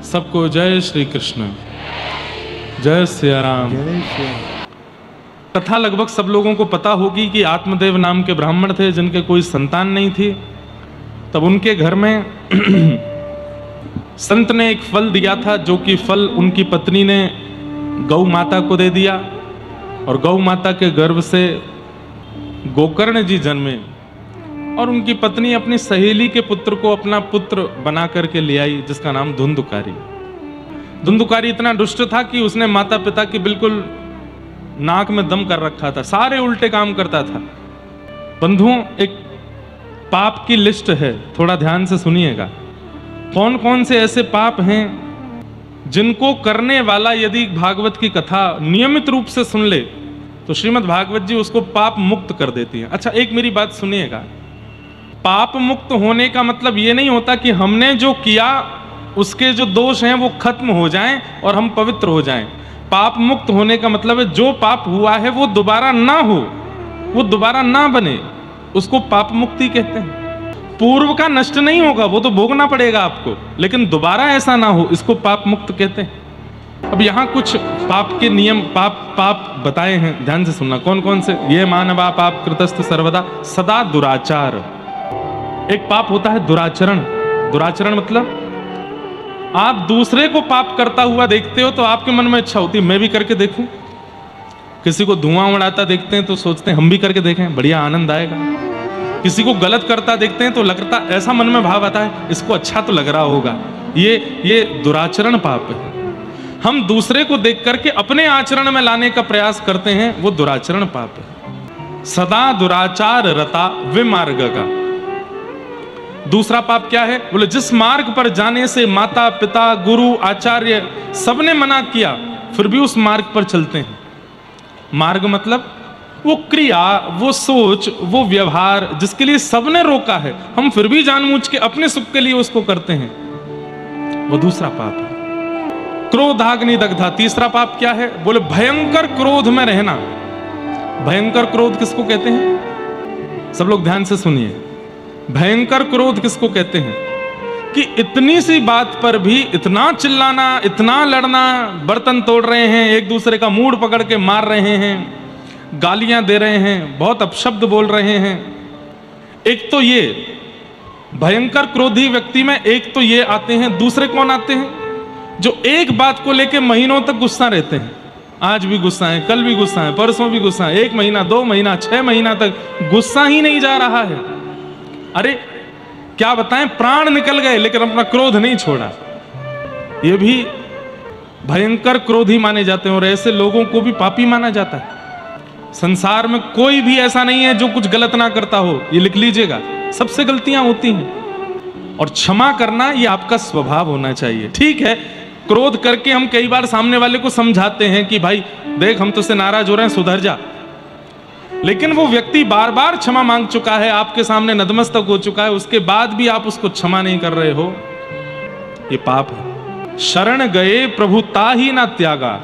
सबको जय श्री कृष्ण, जय सिया राम। कथा लगभग सब लोगों को पता होगी कि आत्मदेव नाम के ब्राह्मण थे जिनके कोई संतान नहीं थी। तब उनके घर में संत ने एक फल दिया था, जो कि फल उनकी पत्नी ने गौ माता को दे दिया, और गौ माता के गर्भ से गोकर्ण जी जन्मे, और उनकी पत्नी अपनी सहेली के पुत्र को अपना पुत्र बना करके ले आई, जिसका नाम धुंधुकारी। धुंधुकारी इतना दुष्ट था कि उसने माता पिता की बिल्कुल नाक में दम कर रखा था, सारे उल्टे काम करता था। बंधुओं, एक पाप की लिस्ट है, थोड़ा ध्यान से सुनिएगा। कौन कौन से ऐसे पाप हैं जिनको करने वाला यदि भागवत की कथा नियमित रूप से सुन ले तो श्रीमद् भागवत जी उसको पाप मुक्त कर देती है। अच्छा, एक मेरी बात सुनिएगा, पाप मुक्त होने का मतलब ये नहीं होता कि हमने जो किया उसके जो दोष हैं वो खत्म हो जाएं और हम पवित्र हो जाएं। पाप मुक्त होने का मतलब है जो पाप हुआ है वो दोबारा ना हो, वो दोबारा ना बने, उसको पाप मुक्ति कहते हैं। पूर्व का नष्ट नहीं होगा, वो तो भोगना पड़ेगा आपको, लेकिन दोबारा ऐसा ना हो, इसको पाप मुक्त कहते हैं। अब यहाँ कुछ पाप के नियम, पाप बताए हैं, ध्यान से सुनना। कौन कौन से? ये मानवा पाप कृतस्थ सर्वदा सदा दुराचार। एक पाप होता है दुराचरण। दुराचरण मतलब आप दूसरे को पाप करता हुआ देखते हो तो आपके मन में इच्छा होती है मैं भी करके देखूं। किसी को धुआं उड़ाता देखते हैं तो सोचते हैं हम भी करके देखें, बढ़िया आनंद आएगा। किसी को गलत करता देखते हैं तो लगता, ऐसा मन में भाव आता है इसको अच्छा तो लग रहा होगा। ये दुराचरण पाप है। हम दूसरे को देख करके अपने आचरण में लाने का प्रयास करते हैं, वो दुराचरण पाप है। सदा दुराचार रता विमार्ग का। दूसरा पाप क्या है? बोले जिस मार्ग पर जाने से माता पिता गुरु आचार्य सबने मना किया फिर भी उस मार्ग पर चलते हैं। मार्ग मतलब वो क्रिया, वो सोच, वो व्यवहार जिसके लिए सबने रोका है, हम फिर भी जानबूझ के अपने सुख के लिए उसको करते हैं, वो दूसरा पाप है। क्रोधाग्नि दग्धा। तीसरा पाप क्या है? बोले भयंकर क्रोध में रहना। भयंकर क्रोध किसको कहते हैं? सब लोग ध्यान से सुनिए। भयंकर क्रोध किसको कहते हैं? कि इतनी सी बात पर भी इतना चिल्लाना, इतना लड़ना, बर्तन तोड़ रहे हैं, एक दूसरे का मूड पकड़ के मार रहे हैं, गालियां दे रहे हैं, बहुत अपशब्द बोल रहे हैं। एक तो ये भयंकर क्रोधी व्यक्ति में एक तो ये आते हैं। दूसरे कौन आते हैं? जो एक बात को लेके महीनों तक गुस्सा रहते हैं। आज भी गुस्सा है, कल भी गुस्सा है, परसों भी गुस्सा है, 1 महीना 2 महीना 6 महीना तक गुस्सा ही नहीं जा रहा है। अरे क्या बताएं, प्राण निकल गए लेकिन अपना क्रोध नहीं छोड़ा। ये भी भयंकर क्रोधी माने जाते हैं और ऐसे लोगों को भी पापी माना जाता है। संसार में कोई भी ऐसा नहीं है जो कुछ गलत ना करता हो, ये लिख लीजिएगा। सबसे गलतियां होती हैं और क्षमा करना ये आपका स्वभाव होना चाहिए। ठीक है, क्रोध करके हम कई बार सामने वाले को समझाते हैं कि भाई देख हम तुझसे नाराज हो रहे हैं, सुधर जा, लेकिन वो व्यक्ति बार बार क्षमा मांग चुका है, आपके सामने नतमस्तक हो चुका है, उसके बाद भी आप उसको क्षमा नहीं कर रहे हो, ये पाप है। शरण गए प्रभु ताहि ना त्यागा।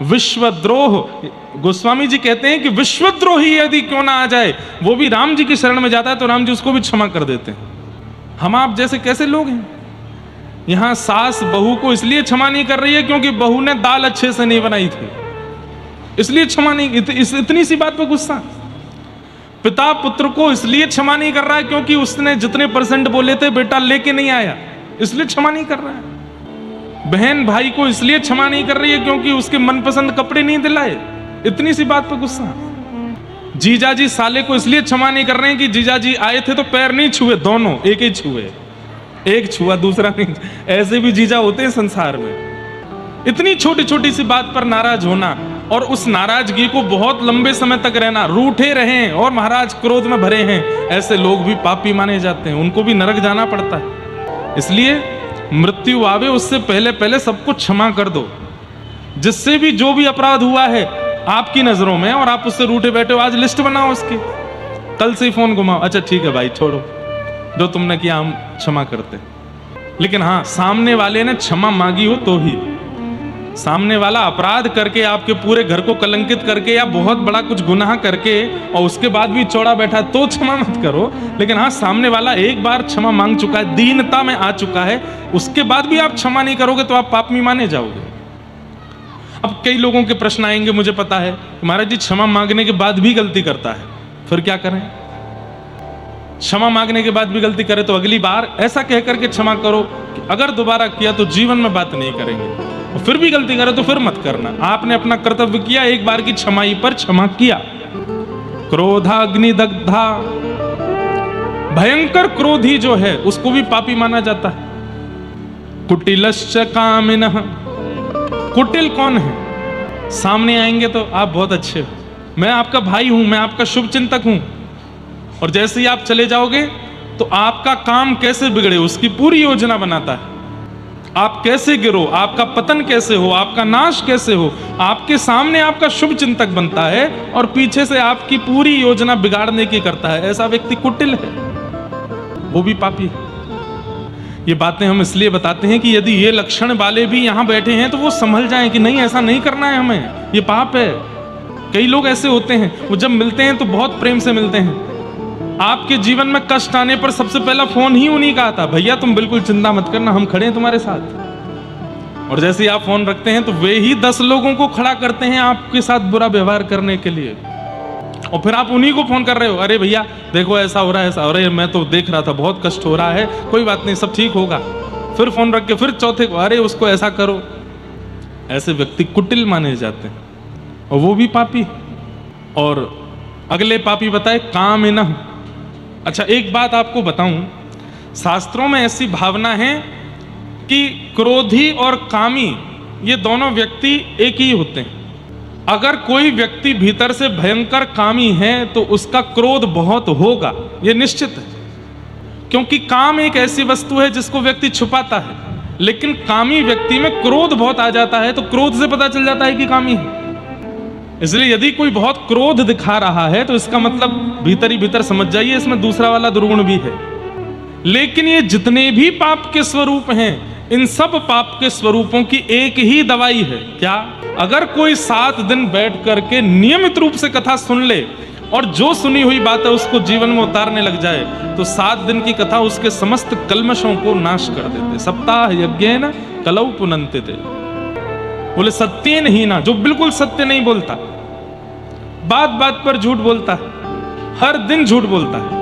विश्वद्रोह। गोस्वामी जी कहते हैं कि विश्वद्रोही यदि क्यों ना आ जाए, वो भी राम जी की शरण में जाता है तो राम जी उसको भी क्षमा कर देते हैं। हम आप जैसे कैसे लोग हैं? यहां सास बहू को इसलिए क्षमा नहीं कर रही है क्योंकि बहू ने दाल अच्छे से नहीं बनाई थी, इसलिए क्षमा नहीं। इतनी सी बात पर गुस्सा। पिता पुत्र को इसलिए क्षमा नहीं कर रहा है क्योंकि उसने जितने % बोले थे बेटा लेके नहीं आया, इसलिए क्षमा नहीं कर रहा है। बहन भाई को इसलिए क्षमा नहीं कर रही है क्योंकि उसके मनपसंद कपड़े नहीं दिलाए, इतनी सी बात पर गुस्सा। जीजाजी साले को इसलिए क्षमा नहीं कर रहे हैं कि जीजाजी आए थे तो पैर नहीं छुए, दोनों एक ही छुए, एक छुआ दूसरा नहीं। ऐसे भी जीजा होते हैं संसार में। इतनी छोटी छोटी सी बात पर नाराज होना और उस नाराजगी को बहुत लंबे समय तक रहना, रूठे रहें और महाराज क्रोध में भरे हैं, ऐसे लोग भी पापी माने जाते हैं, उनको भी नरक जाना पड़ता है। इसलिए मृत्यु आवे उससे पहले पहले सबको क्षमा कर दो। जिससे भी जो भी अपराध हुआ है आपकी नजरों में और आप उससे रूठे बैठे हो, आज लिस्ट बनाओ उसकी, कल से ही फोन घुमाओ, अच्छा ठीक है भाई छोड़ो, जो तुमने किया हम क्षमा करते। लेकिन हाँ, सामने वाले ने क्षमा मांगी हो तो ही। सामने वाला अपराध करके आपके पूरे घर को कलंकित करके या बहुत बड़ा कुछ गुनाह करके और उसके बाद भी चौड़ा बैठा तो क्षमा मत करो। लेकिन हाँ, सामने वाला एक बार क्षमा मांग चुका है, दीनता में आ चुका है, उसके बाद भी आप क्षमा नहीं करोगे तो आप पापी माने जाओगे। अब कई लोगों के प्रश्न आएंगे, मुझे पता है, महाराज जी क्षमा मांगने के बाद भी गलती करता है, फिर क्या करें? क्षमा मांगने के बाद भी गलती करे तो अगली बार ऐसा कह करके क्षमा करो कि अगर दोबारा किया तो जीवन में बात नहीं करेंगे, और फिर भी गलती करे तो फिर मत करना। आपने अपना कर्तव्य किया, एक बार की क्षमाई पर क्षमा किया। क्रोधाग्नि दग्धा, भयंकर क्रोधी जो है उसको भी पापी माना जाता है। कुटिलश्च कामिनः, कुटिल कौन है? सामने आएंगे तो आप बहुत अच्छे हो, मैं आपका भाई हूं, मैं आपका शुभ चिंतक हूं, और जैसे ही आप चले जाओगे तो आपका काम कैसे बिगड़े उसकी पूरी योजना बनाता है। आप कैसे गिरो, आपका पतन कैसे हो, आपका नाश कैसे हो, आपके सामने आपका शुभ चिंतक बनता है और पीछे से आपकी पूरी योजना बिगाड़ने की करता है। ऐसा व्यक्ति कुटिल है, वो भी पापी है। ये बातें हम इसलिए बताते हैं कि यदि ये लक्षण वाले भी यहां बैठे हैं तो वो संभल जाएं कि नहीं, ऐसा नहीं करना है हमें, ये पाप है। कई लोग ऐसे होते हैं, वो जब मिलते हैं तो बहुत प्रेम से मिलते हैं, आपके जीवन में कष्ट आने पर सबसे पहला फोन ही उन्हीं का आता, भैया तुम बिल्कुल चिंता मत करना, हम खड़े हैं तुम्हारे साथ। और जैसे ही आप फोन रखते हैं तो वे ही 10 लोगों को खड़ा करते हैं आपके साथ बुरा व्यवहार करने के लिए, और फिर आप उन्हीं को फोन कर रहे हो, अरे भैया देखो ऐसा हो रहा है, ऐसा हो रहा है, मैं तो देख रहा था, बहुत कष्ट हो रहा है, कोई बात नहीं, सब ठीक होगा। फिर फोन रख के फिर चौथे को, अरे उसको ऐसा करो। ऐसे व्यक्ति कुटिल माने जाते हैं, और वो भी पापी। और अगले पापी बताए कामिनः। अच्छा, एक बात आपको बताऊं, शास्त्रों में ऐसी भावना है कि क्रोधी और कामी ये दोनों व्यक्ति एक ही होते हैं। अगर कोई व्यक्ति भीतर से भयंकर कामी है तो उसका क्रोध बहुत होगा, ये निश्चित है, क्योंकि काम एक ऐसी वस्तु है जिसको व्यक्ति छुपाता है। लेकिन कामी व्यक्ति में क्रोध बहुत आ जाता है तो क्रोध से पता चल जाता है कि कामी है। इसलिए यदि कोई बहुत क्रोध दिखा रहा है तो इसका मतलब भीतर ही भीतर समझ जाइए इसमें दूसरा वाला दुर्गुण भी है। लेकिन ये जितने भी पाप के स्वरूप हैं, इन सब पाप के स्वरूपों की एक ही दवाई है। क्या? अगर कोई 7 दिन बैठ करके नियमित रूप से कथा सुन ले और जो सुनी हुई बात है उसको जीवन में उतारने लग जाए तो 7 दिन की कथा उसके समस्त कल्मशों को नाश कर देते। सप्ताह यज्ञेन कलौ पुनन्ते थे। बोले सत्येन ही ना, जो बिल्कुल सत्य नहीं बोलता, बात बात पर झूठ बोलता है, हर दिन झूठ बोलता है।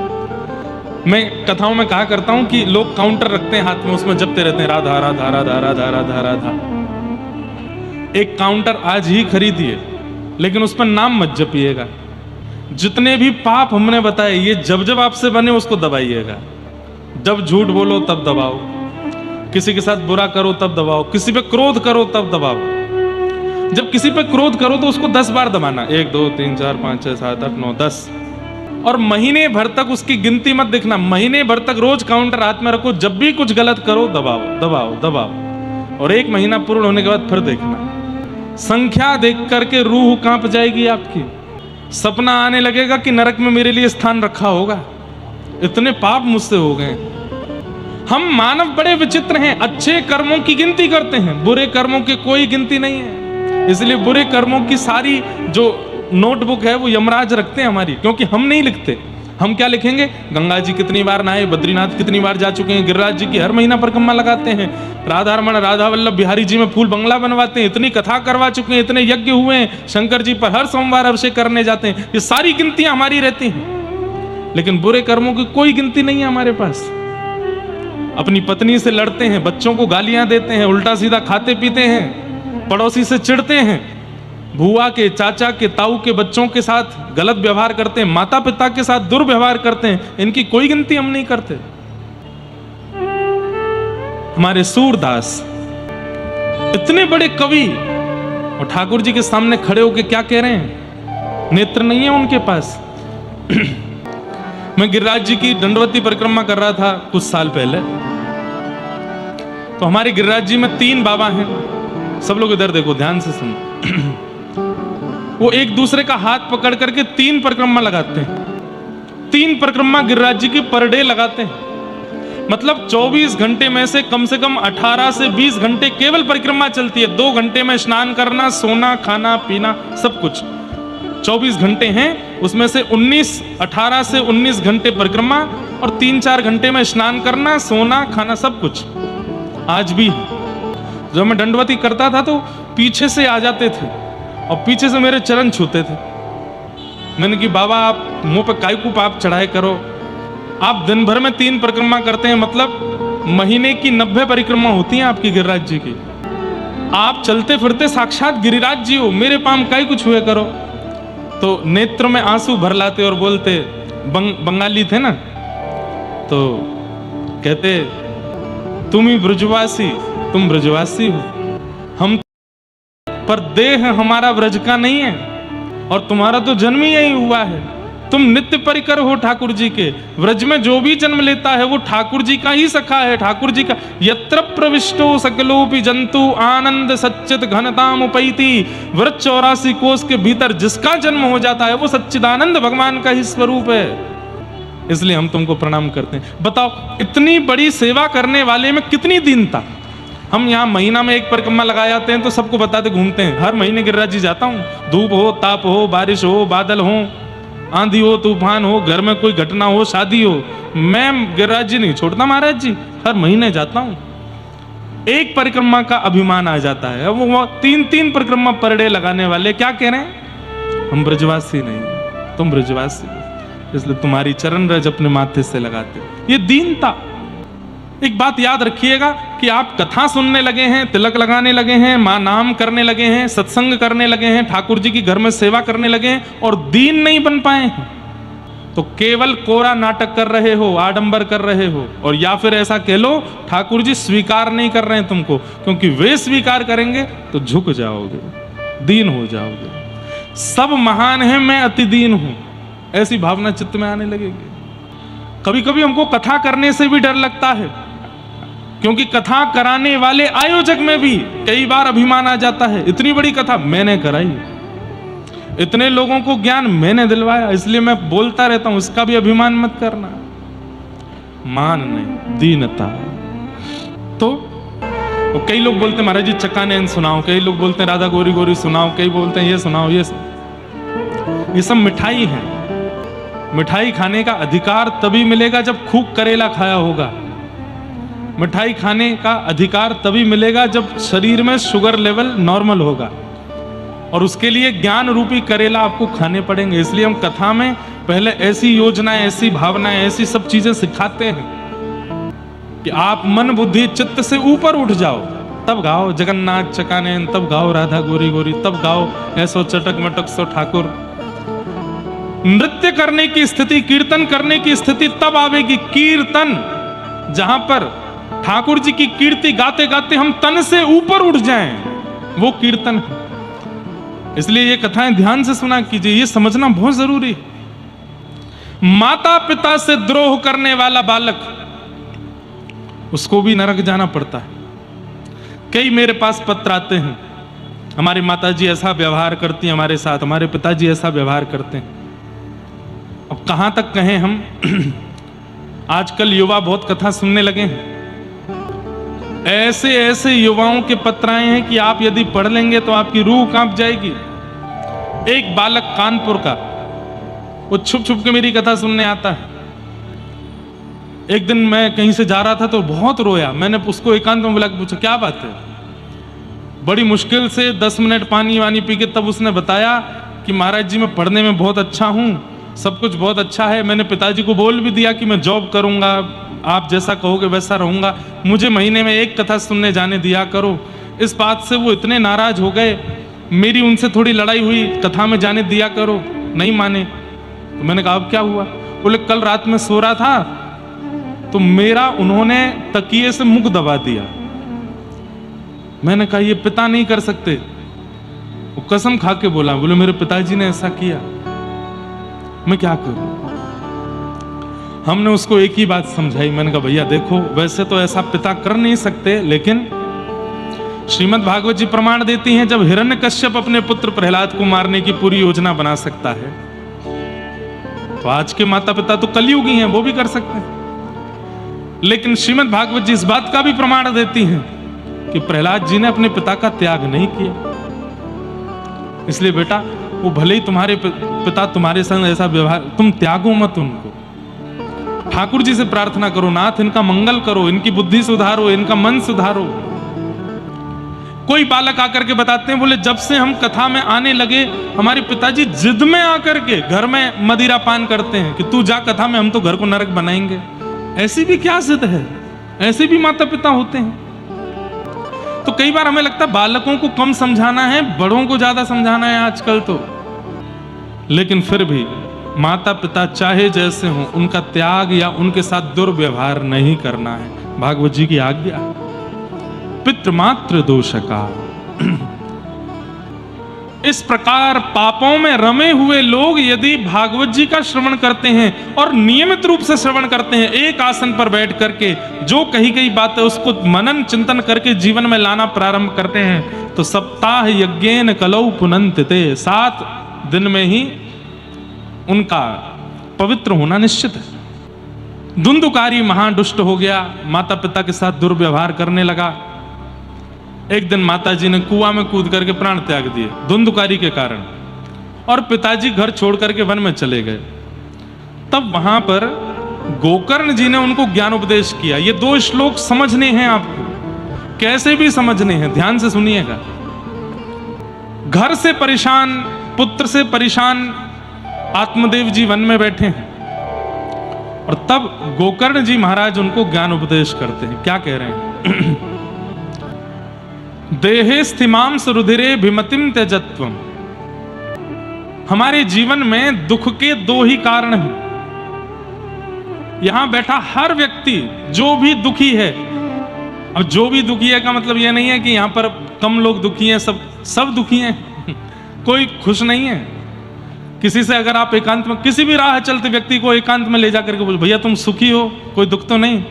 मैं कथाओं में कहा करता हूं कि लोग काउंटर रखते हैं हाथ में, उसमें जपते रहते हैं राधा राधा राधा राधा राधा राधा। एक काउंटर आज ही खरीदिए, लेकिन उस पर नाम मत जपिएगा। जितने भी पाप हमने बताए ये जब जब आपसे बने उसको दबाइएगा। जब झूठ बोलो तब दबाओ, किसी के साथ बुरा करो तब दबाओ, किसी पे क्रोध करो तब दबाओ। जब किसी पे क्रोध करो तो उसको 10 बार दबाना, 1 2 3 4 5 6 7 8 9 10, और महीने भर तक उसकी गिनती मत देखना। महीने भर तक रोज काउंटर हाथ में रखो, जब भी कुछ गलत करो दबाओ दबाओ दबाओ, और 1 महीना पूर्ण होने के बाद फिर देखना। संख्या देख करके रूह कांप जाएगी आपकी। सपना आने लगेगा कि नरक में मेरे लिए स्थान रखा होगा, इतने पाप मुझसे हो गए। हम मानव बड़े विचित्र हैं, अच्छे कर्मों की गिनती करते हैं, बुरे कर्मों की कोई गिनती नहीं है। इसलिए बुरे कर्मों की सारी जो नोटबुक है वो यमराज रखते हैं हमारी, क्योंकि हम नहीं लिखते। हम क्या लिखेंगे? गंगा जी कितनी बार नहाए, बद्रीनाथ कितनी बार जा चुके हैं, गिरिराज जी की हर महीना परिक्रमा लगाते हैं, राधा रमण राधा वल्लभ बिहारी जी में फूल बंगला बनवाते हैं, इतनी कथा करवा चुके हैं, इतने यज्ञ हुए हैं, शंकर जी पर हर सोमवार अभिषेक करने जाते हैं। ये सारी गिनतियां हमारी रहती हैं, लेकिन बुरे कर्मों की कोई गिनती नहीं है हमारे पास। अपनी पत्नी से लड़ते हैं, बच्चों को गालियां देते हैं, उल्टा सीधा खाते पीते हैं, पड़ोसी से चिढ़ते हैं, बुआ के, चाचा के, ताऊ के बच्चों के साथ गलत व्यवहार करते हैं, माता पिता के साथ दुर्व्यवहार करते हैं, इनकी कोई गिनती हम नहीं करते। हमारे सूरदास इतने बड़े कवि और ठाकुर जी के सामने खड़े होकर क्या कह रहे हैं? नेत्र नहीं है उनके पास। मैं गिरिराज जी की दंडवती परिक्रमा कर रहा था कुछ साल पहले, तो हमारे गिरिराज जी में 3 बाबा हैं। सब लोग इधर देखो, ध्यान से सुनो। वो एक दूसरे का हाथ पकड़ करके 3 परिक्रमा लगाते हैं। 3 परिक्रमा गिरिराज जी की पर डे लगाते हैं। मतलब 24 घंटे में से कम 18 से 20 घंटे केवल परिक्रमा चलती है। 2 घंटे में स्नान करना, सोना, खाना पीना सब कुछ। 24 घंटे हैं, उसमें से 18 से 19 घंटे परिक्रमा और 3-4 घंटे में स्नान करना, सोना, खाना सब कुछ। आज भी जब मैं दंडवती करता था तो पीछे से आ जाते थे और पीछे से मेरे चरण छूते थे। मैंने कि बाबा आप मुंह पे काय को पाप चढ़ाए करो, आप दिन भर में 3 परिक्रमा करते हैं, मतलब महीने की 90 परिक्रमा होती हैं आपकी गिरिराज जी की। आप चलते फिरते साक्षात गिरिराज जी हो, मेरे पाम काय कुछ हुए करो। तो नेत्र में आंसू भर लाते और बोलते, बंगाली थे ना, तो कहते तुम ही ब्रजवासी, तुम ब्रजवासी हो, हम पर देह हमारा ब्रज का नहीं है और तुम्हारा तो जन्म ही यही हुआ है। तुम नित्य परिकर हो ठाकुर जी के। व्रज में जो भी जन्म लेता है वो ठाकुर जी का ही सखा है, ठाकुर जी का। यत्र प्रविष्टो सकलोपि जंतु आनंद सच्चित घनताम उपैति। व्रज 84 कोष के भीतर जिसका जन्म हो जाता है वो सच्चिदानंद भगवान का ही स्वरूप है। इसलिए हम तुमको प्रणाम करते हैं। बताओ इतनी बड़ी सेवा करने वाले में कितनी दीनता। हम यहाँ महीना में 1 परिक्रमा लगा जाते हैं तो सबको बताते घूमते हैं, हर महीने गिरिराज जी जाता हूँ। धूप हो, ताप हो, बारिश हो, बादल हो, आंधी हो, तूफान हो, घर में कोई घटना हो, शादी हो, मैं गिरिराज जी नहीं छोड़ता महाराज जी, हर महीने जाता हूँ। 1 परिक्रमा का अभिमान आ जाता है। अब वो 3-3 परिक्रमा पर डे लगाने वाले क्या कह रहे हैं, हम ब्रजवासी नहीं, तुम ब्रजवासी, इसलिए तुम्हारी चरण रज अपने माथे से लगाते। ये दीनता। एक बात याद रखिएगा कि आप कथा सुनने लगे हैं, तिलक लगाने लगे हैं, मां नाम करने लगे हैं, सत्संग करने लगे हैं, ठाकुर जी की घर में सेवा करने लगे हैं और दीन नहीं बन पाए हैं, तो केवल कोरा नाटक कर रहे हो, आडंबर कर रहे हो। और या फिर ऐसा कह लो ठाकुर जी स्वीकार नहीं कर रहे हैं तुमको, क्योंकि वे स्वीकार करेंगे तो झुक जाओगे, दीन हो जाओगे। सब महान है, मैं अति दीन हूं, ऐसी भावना चित्त में आने लगेगी। कभी कभी हमको कथा करने से भी डर लगता है, क्योंकि कथा कराने वाले आयोजक में भी कई बार अभिमान आ जाता है। इतनी बड़ी कथा मैंने कराई, इतने लोगों को ज्ञान मैंने दिलवाया, इसलिए मैं बोलता रहता हूं, इसका भी अभिमान मत करना। मान नहीं, दीनता। तो कई लोग बोलते हैं महाराज जी चक्कानयन सुनाओ, कई लोग बोलते हैं राधा गौरी गौरी सुनाओ, कई बोलते हैं ये सुनाओ, ये सब मिठाई है। मिठाई खाने का अधिकार तभी मिलेगा जब खूब करेला खाया होगा। मिठाई खाने का अधिकार तभी मिलेगा जब शरीर में शुगर लेवल नॉर्मल होगा, और उसके लिए ज्ञान रूपी करेला आपको खाने पड़ेंगे। इसलिए हम कथा में पहले ऐसी योजनाएं, ऐसी भावनाएं, ऐसी सब चीजें सिखाते हैं कि आप मन बुद्धि चित्त से ऊपर उठ जाओ, तब गाओ जगन्नाथ चकानयन, तब गाओ राधा गोरी गोरी, तब गाओ ऐसो चटक मटक सो ठाकुर। नृत्य करने की स्थिति, कीर्तन करने की स्थिति तब आवेगी। कीर्तन जहां पर ठाकुर जी की कीर्ति गाते गाते हम तन से ऊपर उठ जाएं, वो कीर्तन है। इसलिए ये कथाएं ध्यान से सुना कीजिए, ये समझना बहुत जरूरी है। माता पिता से द्रोह करने वाला बालक, उसको भी नरक जाना पड़ता है। कई मेरे पास पत्र आते हैं, हमारी माता जी ऐसा व्यवहार करती हैं हमारे साथ, हमारे पिताजी ऐसा व्यवहार करते हैं। अब कहां तक कहें हम आजकल युवा बहुत कथा सुनने लगे हैं। ऐसे ऐसे युवाओं के पत्र आए हैं कि आप यदि पढ़ लेंगे तो आपकी रूह कांप जाएगी। एक बालक कानपुर का, वो छुप छुप के मेरी कथा सुनने आता है। एक दिन मैं कहीं से जा रहा था तो बहुत रोया। मैंने उसको एकांत में बुला के पूछा क्या बात है। बड़ी मुश्किल से 10 मिनट पानी वानी पी के तब उसने बताया कि महाराज जी मैं पढ़ने में बहुत अच्छा हूँ, सब कुछ बहुत अच्छा है। मैंने पिताजी को बोल भी दिया कि मैं जॉब करूंगा, आप जैसा कहोगे वैसा रहूंगा, मुझे महीने में 1 कथा सुनने जाने दिया करो। इस बात से वो इतने नाराज हो गए, मेरी उनसे थोड़ी लड़ाई हुई, कथा में जाने दिया करो, नहीं माने। तो मैंने कहा अब क्या हुआ। बोले कल रात में सो रहा था तो मेरा उन्होंने तकिए से मुख दबा दिया। मैंने कहा ये पिता नहीं कर सकते। वो कसम खा के बोला, बोले मेरे पिताजी ने ऐसा किया, मैं क्या करूं। हमने उसको एक ही बात समझाई। मैंने कहा भैया देखो, वैसे तो ऐसा पिता कर नहीं सकते, लेकिन श्रीमद् भागवत जी प्रमाण देती हैं जब हिरण्यकश्यप अपने पुत्र प्रहलाद को मारने की पूरी योजना बना सकता है, तो आज के माता पिता तो कलयुगी हैं, वो भी कर सकते हैं। लेकिन श्रीमद् भागवत जी इस बात का भी प्रमाण देती हैं कि प्रहलाद जी ने अपने पिता का त्याग नहीं किया। इसलिए बेटा, वो भले ही तुम्हारे पिता तुम्हारे संग ऐसा व्यवहार, तुम त्यागो मत उनको। ठाकुर जी से प्रार्थना करो, नाथ इनका मंगल करो, इनकी बुद्धि सुधारो, इनका मन सुधारो। कोई बालक आकर के बताते हैं, बोले जब से हम कथा में आने लगे हमारे पिताजी जिद में आकर के घर में मदिरा पान करते हैं कि तू जा कथा में, हम तो घर को नरक बनाएंगे। ऐसी भी क्या जिद है? ऐसे भी माता पिता होते हैं। तो कई बार हमें लगता है बालकों को कम समझाना है, बड़ों को ज्यादा समझाना है आजकल तो। लेकिन फिर भी माता पिता चाहे जैसे हों, उनका त्याग या उनके साथ दुर्व्यवहार नहीं करना है। भागवत जी की आज्ञा, पितृमात्र दोष का। इस प्रकार पापों में रमे हुए लोग यदि भागवत जी का श्रवण करते हैं और नियमित रूप से श्रवण करते हैं, एक आसन पर बैठ करके जो कही गई बात है उसको मनन चिंतन करके जीवन में लाना प्रारंभ करते हैं, तो सप्ताह यज्ञेन कलौ पुनन्तिते, 7 दिन में ही उनका पवित्र होना निश्चित है। धुंधुकारी महादुष्ट हो गया, माता पिता के साथ दुर्व्यवहार करने लगा। एक दिन माताजी ने कुआं में कूद करके प्राण त्याग दिए धुंधुकारी के कारण, और पिताजी घर छोड़ करके वन में चले गए। तब वहां पर गोकर्ण जी ने उनको ज्ञान उपदेश किया। ये 2 श्लोक समझने हैं आपको, कैसे भी समझने हैं, ध्यान से सुनिएगा। घर से परेशान, पुत्र से परेशान आत्मदेव जी वन में बैठे हैं, और तब गोकर्ण जी महाराज उनको ज्ञान उपदेश करते हैं। क्या कह रहे हैं? देहे स्थिमां सुरुधिरे भिमतिम त्यजत्वम। हमारे जीवन में दुख के 2 ही कारण हैं। यहां बैठा हर व्यक्ति जो भी दुखी है, अब जो भी दुखी है का मतलब यह नहीं है कि यहां पर कम लोग दुखी हैं, सब दुखी हैं। कोई खुश नहीं है। किसी से अगर आप एकांत में, किसी भी राह चलते व्यक्ति को एकांत में ले जाकर के बोलो, भैया तुम सुखी हो, कोई दुख तो नहीं?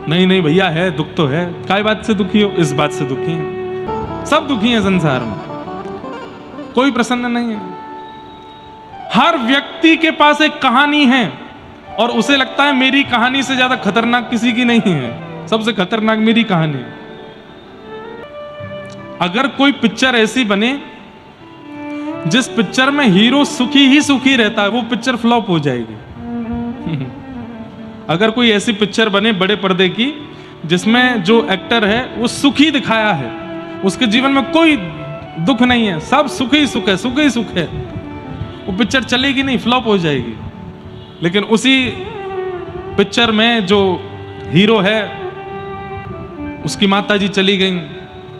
नहीं भैया है, दुख तो है। काय बात से दुखी हो? इस बात से दुखी है। सब दुखी हैं संसार में, कोई प्रसन्न नहीं है। हर व्यक्ति के पास एक कहानी है और उसे लगता है मेरी कहानी से ज्यादा खतरनाक किसी की नहीं है, सबसे खतरनाक मेरी कहानी। अगर कोई पिक्चर ऐसी बने जिस पिक्चर में हीरो सुखी ही सुखी रहता है, वो पिक्चर फ्लॉप हो जाएगी। अगर कोई ऐसी पिक्चर बने बड़े पर्दे की जिसमें जो एक्टर है वो सुखी दिखाया है, उसके जीवन में कोई दुख नहीं है, सब सुख ही सुख है, सुख ही सुख है, वो पिक्चर चलेगी नहीं, फ्लॉप हो जाएगी। लेकिन उसी पिक्चर में जो हीरो है उसकी माताजी चली गई,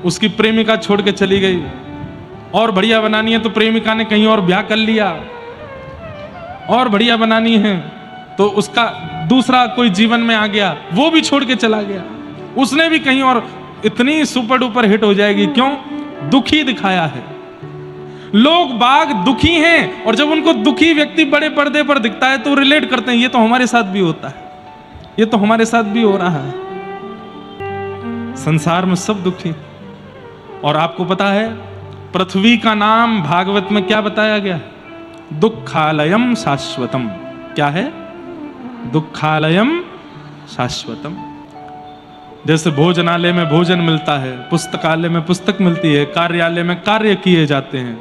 उसकी प्रेमिका छोड़ के चली गई, और बढ़िया बनानी है तो प्रेमिका ने कहीं और ब्याह कर लिया, और बढ़िया बनानी है तो उसका दूसरा कोई जीवन में आ गया, वो भी छोड़ के चला गया, उसने भी कहीं और, इतनी सुपर डुपर हिट हो जाएगी। क्यों? दुखी दिखाया है। लोग बाग दुखी हैं, और जब उनको दुखी व्यक्ति बड़े पर्दे पर दिखता है तो रिलेट करते हैं, ये तो हमारे साथ भी होता है, ये तो हमारे साथ भी हो रहा है। संसार में सब दुखी। और आपको पता है पृथ्वी का नाम भागवत में क्या बताया गया? दुखालयम शाश्वतम। क्या है? दुखालयम शाश्वतम। जैसे भोजनालय में भोजन मिलता है, पुस्तकालय में पुस्तक मिलती है, कार्यालय में कार्य किए जाते हैं,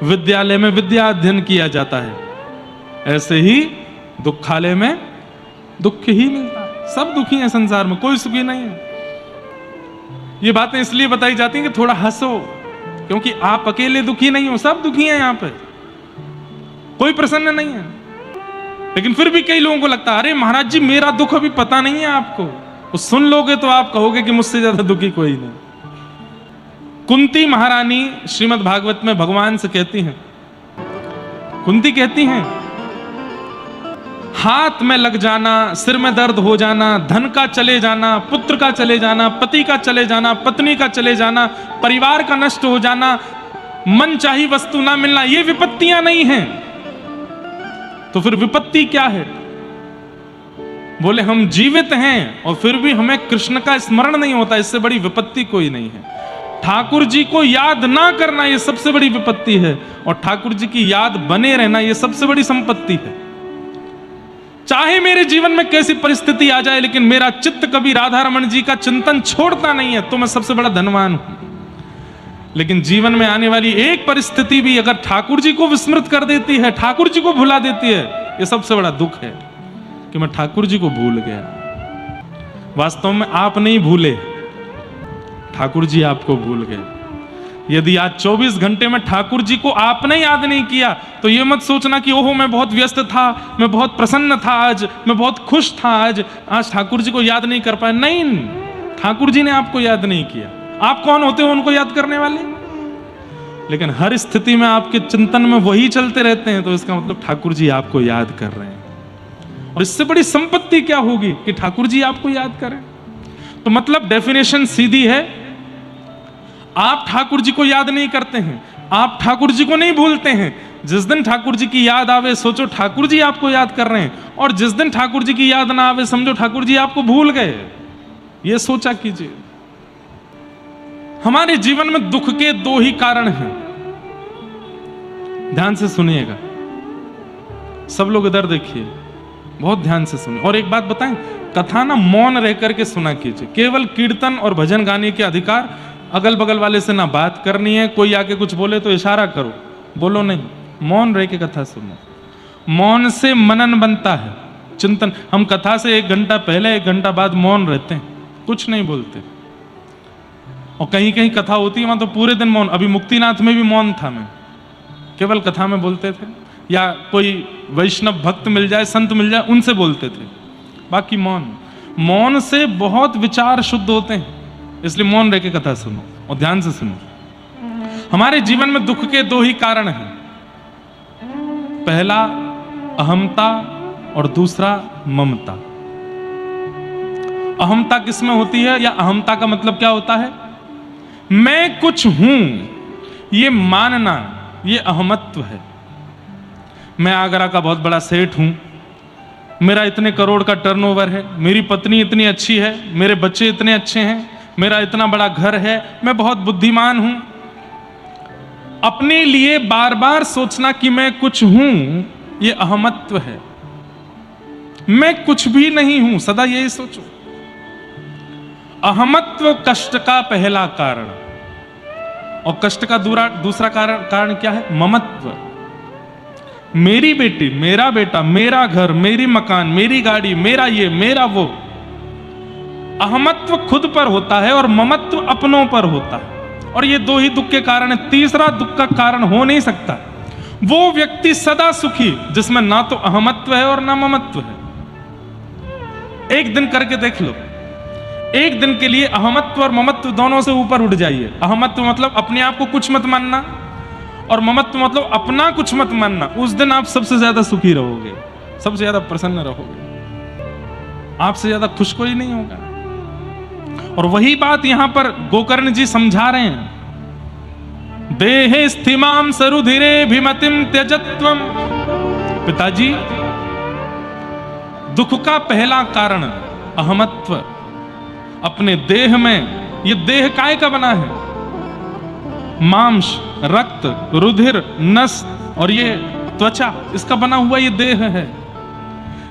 विद्यालय में विद्या अध्ययन किया जाता है, ऐसे ही दुखालय में दुख ही मिलता है। सब दुखी हैं संसार में, कोई सुखी नहीं है। ये बातें इसलिए बताई जाती हैं कि थोड़ा हंसो, क्योंकि आप अकेले दुखी नहीं हो, सब दुखी हैं यहां पे, कोई प्रसन्न नहीं है। लेकिन फिर भी कई लोगों को लगता है अरे महाराज जी मेरा दुख अभी पता नहीं है आपको, वो सुन लोगे तो आप कहोगे कि मुझसे ज्यादा दुखी कोई नहीं। कुंती महारानी श्रीमद् भागवत में भगवान से कहती हैं, कुंती कहती हैं हाथ में लग जाना, सिर में दर्द हो जाना, धन का चले जाना, पुत्र का चले जाना, पति का चले जाना, पत्नी का चले जाना, परिवार का नष्ट हो जाना, मन चाही वस्तु ना मिलना, ये विपत्तियां नहीं हैं। तो फिर विपत्ति क्या है? बोले हम जीवित हैं और फिर भी हमें कृष्ण का स्मरण नहीं होता, इससे बड़ी विपत्ति कोई नहीं है। ठाकुर जी को याद ना करना ये सबसे बड़ी विपत्ति है, और ठाकुर जी की याद बने रहना ये सबसे बड़ी संपत्ति है। चाहे मेरे जीवन में कैसी परिस्थिति आ जाए, लेकिन मेरा चित्त कभी राधा रमन जी का चिंतन छोड़ता नहीं है, तो मैं सबसे बड़ा धनवान हूं। लेकिन जीवन में आने वाली एक परिस्थिति भी अगर ठाकुर जी को विस्मृत कर देती है, ठाकुर जी को भुला देती है, ये सबसे बड़ा दुख है कि मैं ठाकुर जी को भूल गया। वास्तव में आप नहीं भूले, ठाकुर जी आपको भूल गए। यदि आज 24 घंटे में ठाकुर जी को आपने याद नहीं किया, तो ये मत सोचना कि ओहो मैं बहुत व्यस्त था, मैं बहुत प्रसन्न था आज, मैं बहुत खुश था आज ठाकुर जी को याद नहीं कर पाया। नहीं, ठाकुर जी ने आपको याद नहीं किया। आप कौन होते हो उनको याद करने वाले? लेकिन हर स्थिति में आपके चिंतन में वही चलते रहते हैं, तो इसका मतलब ठाकुर जी आपको याद कर रहे हैं। और इससे बड़ी संपत्ति क्या होगी कि ठाकुर जी आपको याद करें। तो मतलब डेफिनेशन सीधी है, आप ठाकुर जी को याद नहीं करते हैं, आप ठाकुर जी को नहीं भूलते हैं। जिस दिन ठाकुर जी की याद आवे, सोचो ठाकुर जी आपको याद कर रहे हैं, और जिस दिन ठाकुर जी की याद ना आवे, समझो ठाकुर जी आपको भूल गए। ये सोचा कीजिए। हमारे जीवन में दुख के दो ही कारण हैं, ध्यान से सुनिएगा। सब लोग इधर देखिए, बहुत ध्यान से सुनिए। और एक बात बताएं, कथा ना मौन रह करके सुना कीजिए। केवल कीर्तन और भजन गाने के अधिकार, अगल बगल वाले से ना बात करनी है, कोई आके कुछ बोले तो इशारा करो, बोलो नहीं, मौन रह के कथा सुनो। मौन से मनन बनता है, चिंतन। हम कथा से 1 घंटा पहले 1 घंटा बाद मौन रहते हैं, कुछ नहीं बोलते। और कहीं कहीं कथा होती है वहां तो पूरे दिन मौन। अभी मुक्तिनाथ में भी मौन था, मैं केवल कथा में बोलते थे, या कोई वैष्णव भक्त मिल जाए, संत मिल जाए, उनसे बोलते थे, बाकी मौन। मौन से बहुत विचार शुद्ध होते हैं, इसलिए मौन रह के कथा सुनो और ध्यान से सुनो। हमारे जीवन में दुख के 2 ही कारण हैं, पहला अहमता और दूसरा ममता। अहमता किसमें होती है, या अहमता का मतलब क्या होता है? मैं कुछ हूं, ये मानना, ये अहमत्व है। मैं आगरा का बहुत बड़ा सेठ हूं, मेरा इतने करोड़ का टर्नओवर है, मेरी पत्नी इतनी अच्छी है, मेरे बच्चे इतने अच्छे हैं, मेरा इतना बड़ा घर है, मैं बहुत बुद्धिमान हूं। अपने लिए बार बार सोचना कि मैं कुछ हूं, यह अहमत्व है। मैं कुछ भी नहीं हूं, सदा यही सोचो। अहमत्व कष्ट का पहला कारण, और कष्ट का दूसरा कारण क्या है? ममत्व। मेरी बेटी, मेरा बेटा, मेरा घर, मेरी मकान, मेरी गाड़ी, मेरा ये, मेरा वो। अहमत्व खुद पर होता है और ममत्व अपनों पर होता है, और ये 2 ही दुख के कारण है। तीसरा दुख का कारण हो नहीं सकता। वो व्यक्ति सदा सुखी जिसमें ना तो अहमत्व है और ना ममत्व है। एक दिन करके देख लो, एक दिन के लिए अहमत्व और ममत्व दोनों से ऊपर उठ जाइए। अहमत्व मतलब अपने आप को कुछ मत मानना, और ममत्व मतलब अपना कुछ मत मानना। उस दिन आप सबसे ज्यादा सुखी रहोगे, सबसे ज्यादा प्रसन्न रहोगे, आपसे ज्यादा खुश कोई नहीं होगा। और वही बात यहां पर गोकर्ण जी समझा रहे हैं। देहे स्थिमाम सरुधिरे भिमतिम त्यजत्वम। पिताजी, दुख का पहला कारण अहमत्व। अपने देह में, ये देह काय का बना है? मांस, रक्त, रुधिर, नस और ये त्वचा, इसका बना हुआ ये देह है।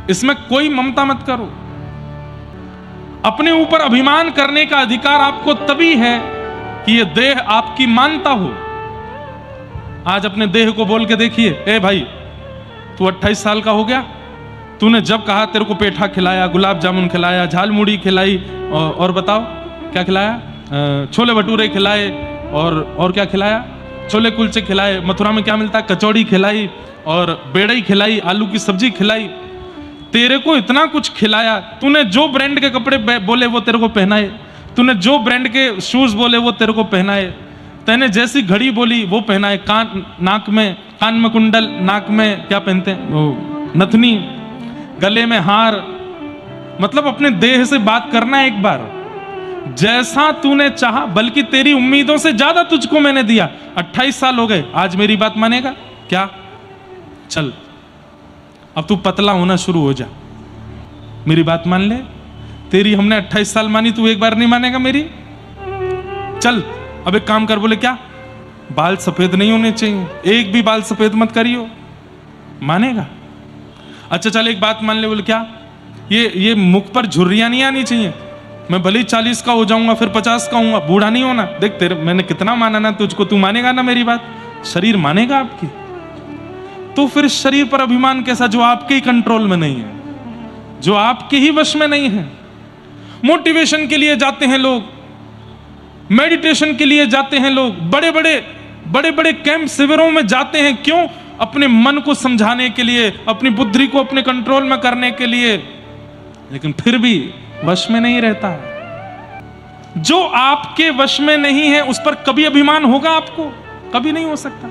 इसमें कोई ममता मत करो। अपने ऊपर अभिमान करने का अधिकार आपको तभी है कि ये देह आपकी मानता हो। आज अपने देह को बोल के देखिए, ए भाई, तू 28 साल का हो गया, तूने जब कहा तेरे को पेठा खिलाया, गुलाब जामुन खिलाया, झालमुड़ी खिलाई, और बताओ क्या खिलाया? छोले भटूरे खिलाए, और क्या खिलाया? छोले कुलचे खिलाए। मथुरा में क्या मिलता है? कचौड़ी खिलाई, और बेड़ई खिलाई, आलू की सब्जी खिलाई। तेरे को इतना कुछ खिलाया। तूने जो ब्रांड के कपड़े बोले वो तेरे को पहनाए, तूने जो ब्रांड के शूज बोले वो तेरे को पहनाए, तूने जैसी घड़ी बोली वो पहनाए, कान में कुंडल, नाक में क्या पहनते हैं वो नथनी, गले में हार। मतलब अपने देह से बात करना एक बार, जैसा तूने चाहा, बल्कि तेरी उम्मीदों से ज्यादा तुझको मैंने दिया। 28 साल हो गए, आज मेरी बात मानेगा क्या? चल अब तू पतला होना शुरू हो जा, मेरी बात मान ले। तेरी हमने 28 साल मानी, तू एक बार नहीं मानेगा मेरी? चल अब एक काम कर। बोले क्या? बाल सफेद नहीं होने चाहिए, एक भी बाल सफेद मत करियो, मानेगा? अच्छा चल एक बात मान ले, बोले क्या, ये मुख पर झुर्रियां नहीं आनी चाहिए, मैं भले ही 40 का हो जाऊंगा फिर 50 का हूंगा, बूढ़ा नहीं होना। देख तेरे मैंने कितना माना ना तुझको, तू मानेगा ना मेरी बात, शरीर मानेगा आपकी। तो फिर शरीर पर अभिमान कैसा जो आपके ही कंट्रोल में नहीं है, जो आपके ही वश में नहीं है। मोटिवेशन के लिए जाते हैं लोग, मेडिटेशन के लिए जाते हैं लोग, बड़े बड़े कैंप शिविरों में जाते हैं, क्यों? अपने मन को समझाने के लिए, अपनी बुद्धि को अपने कंट्रोल में करने के लिए, लेकिन फिर भी वश में नहीं रहता। जो आपके वश में नहीं है उस पर कभी अभिमान होगा आपको? कभी नहीं हो सकता।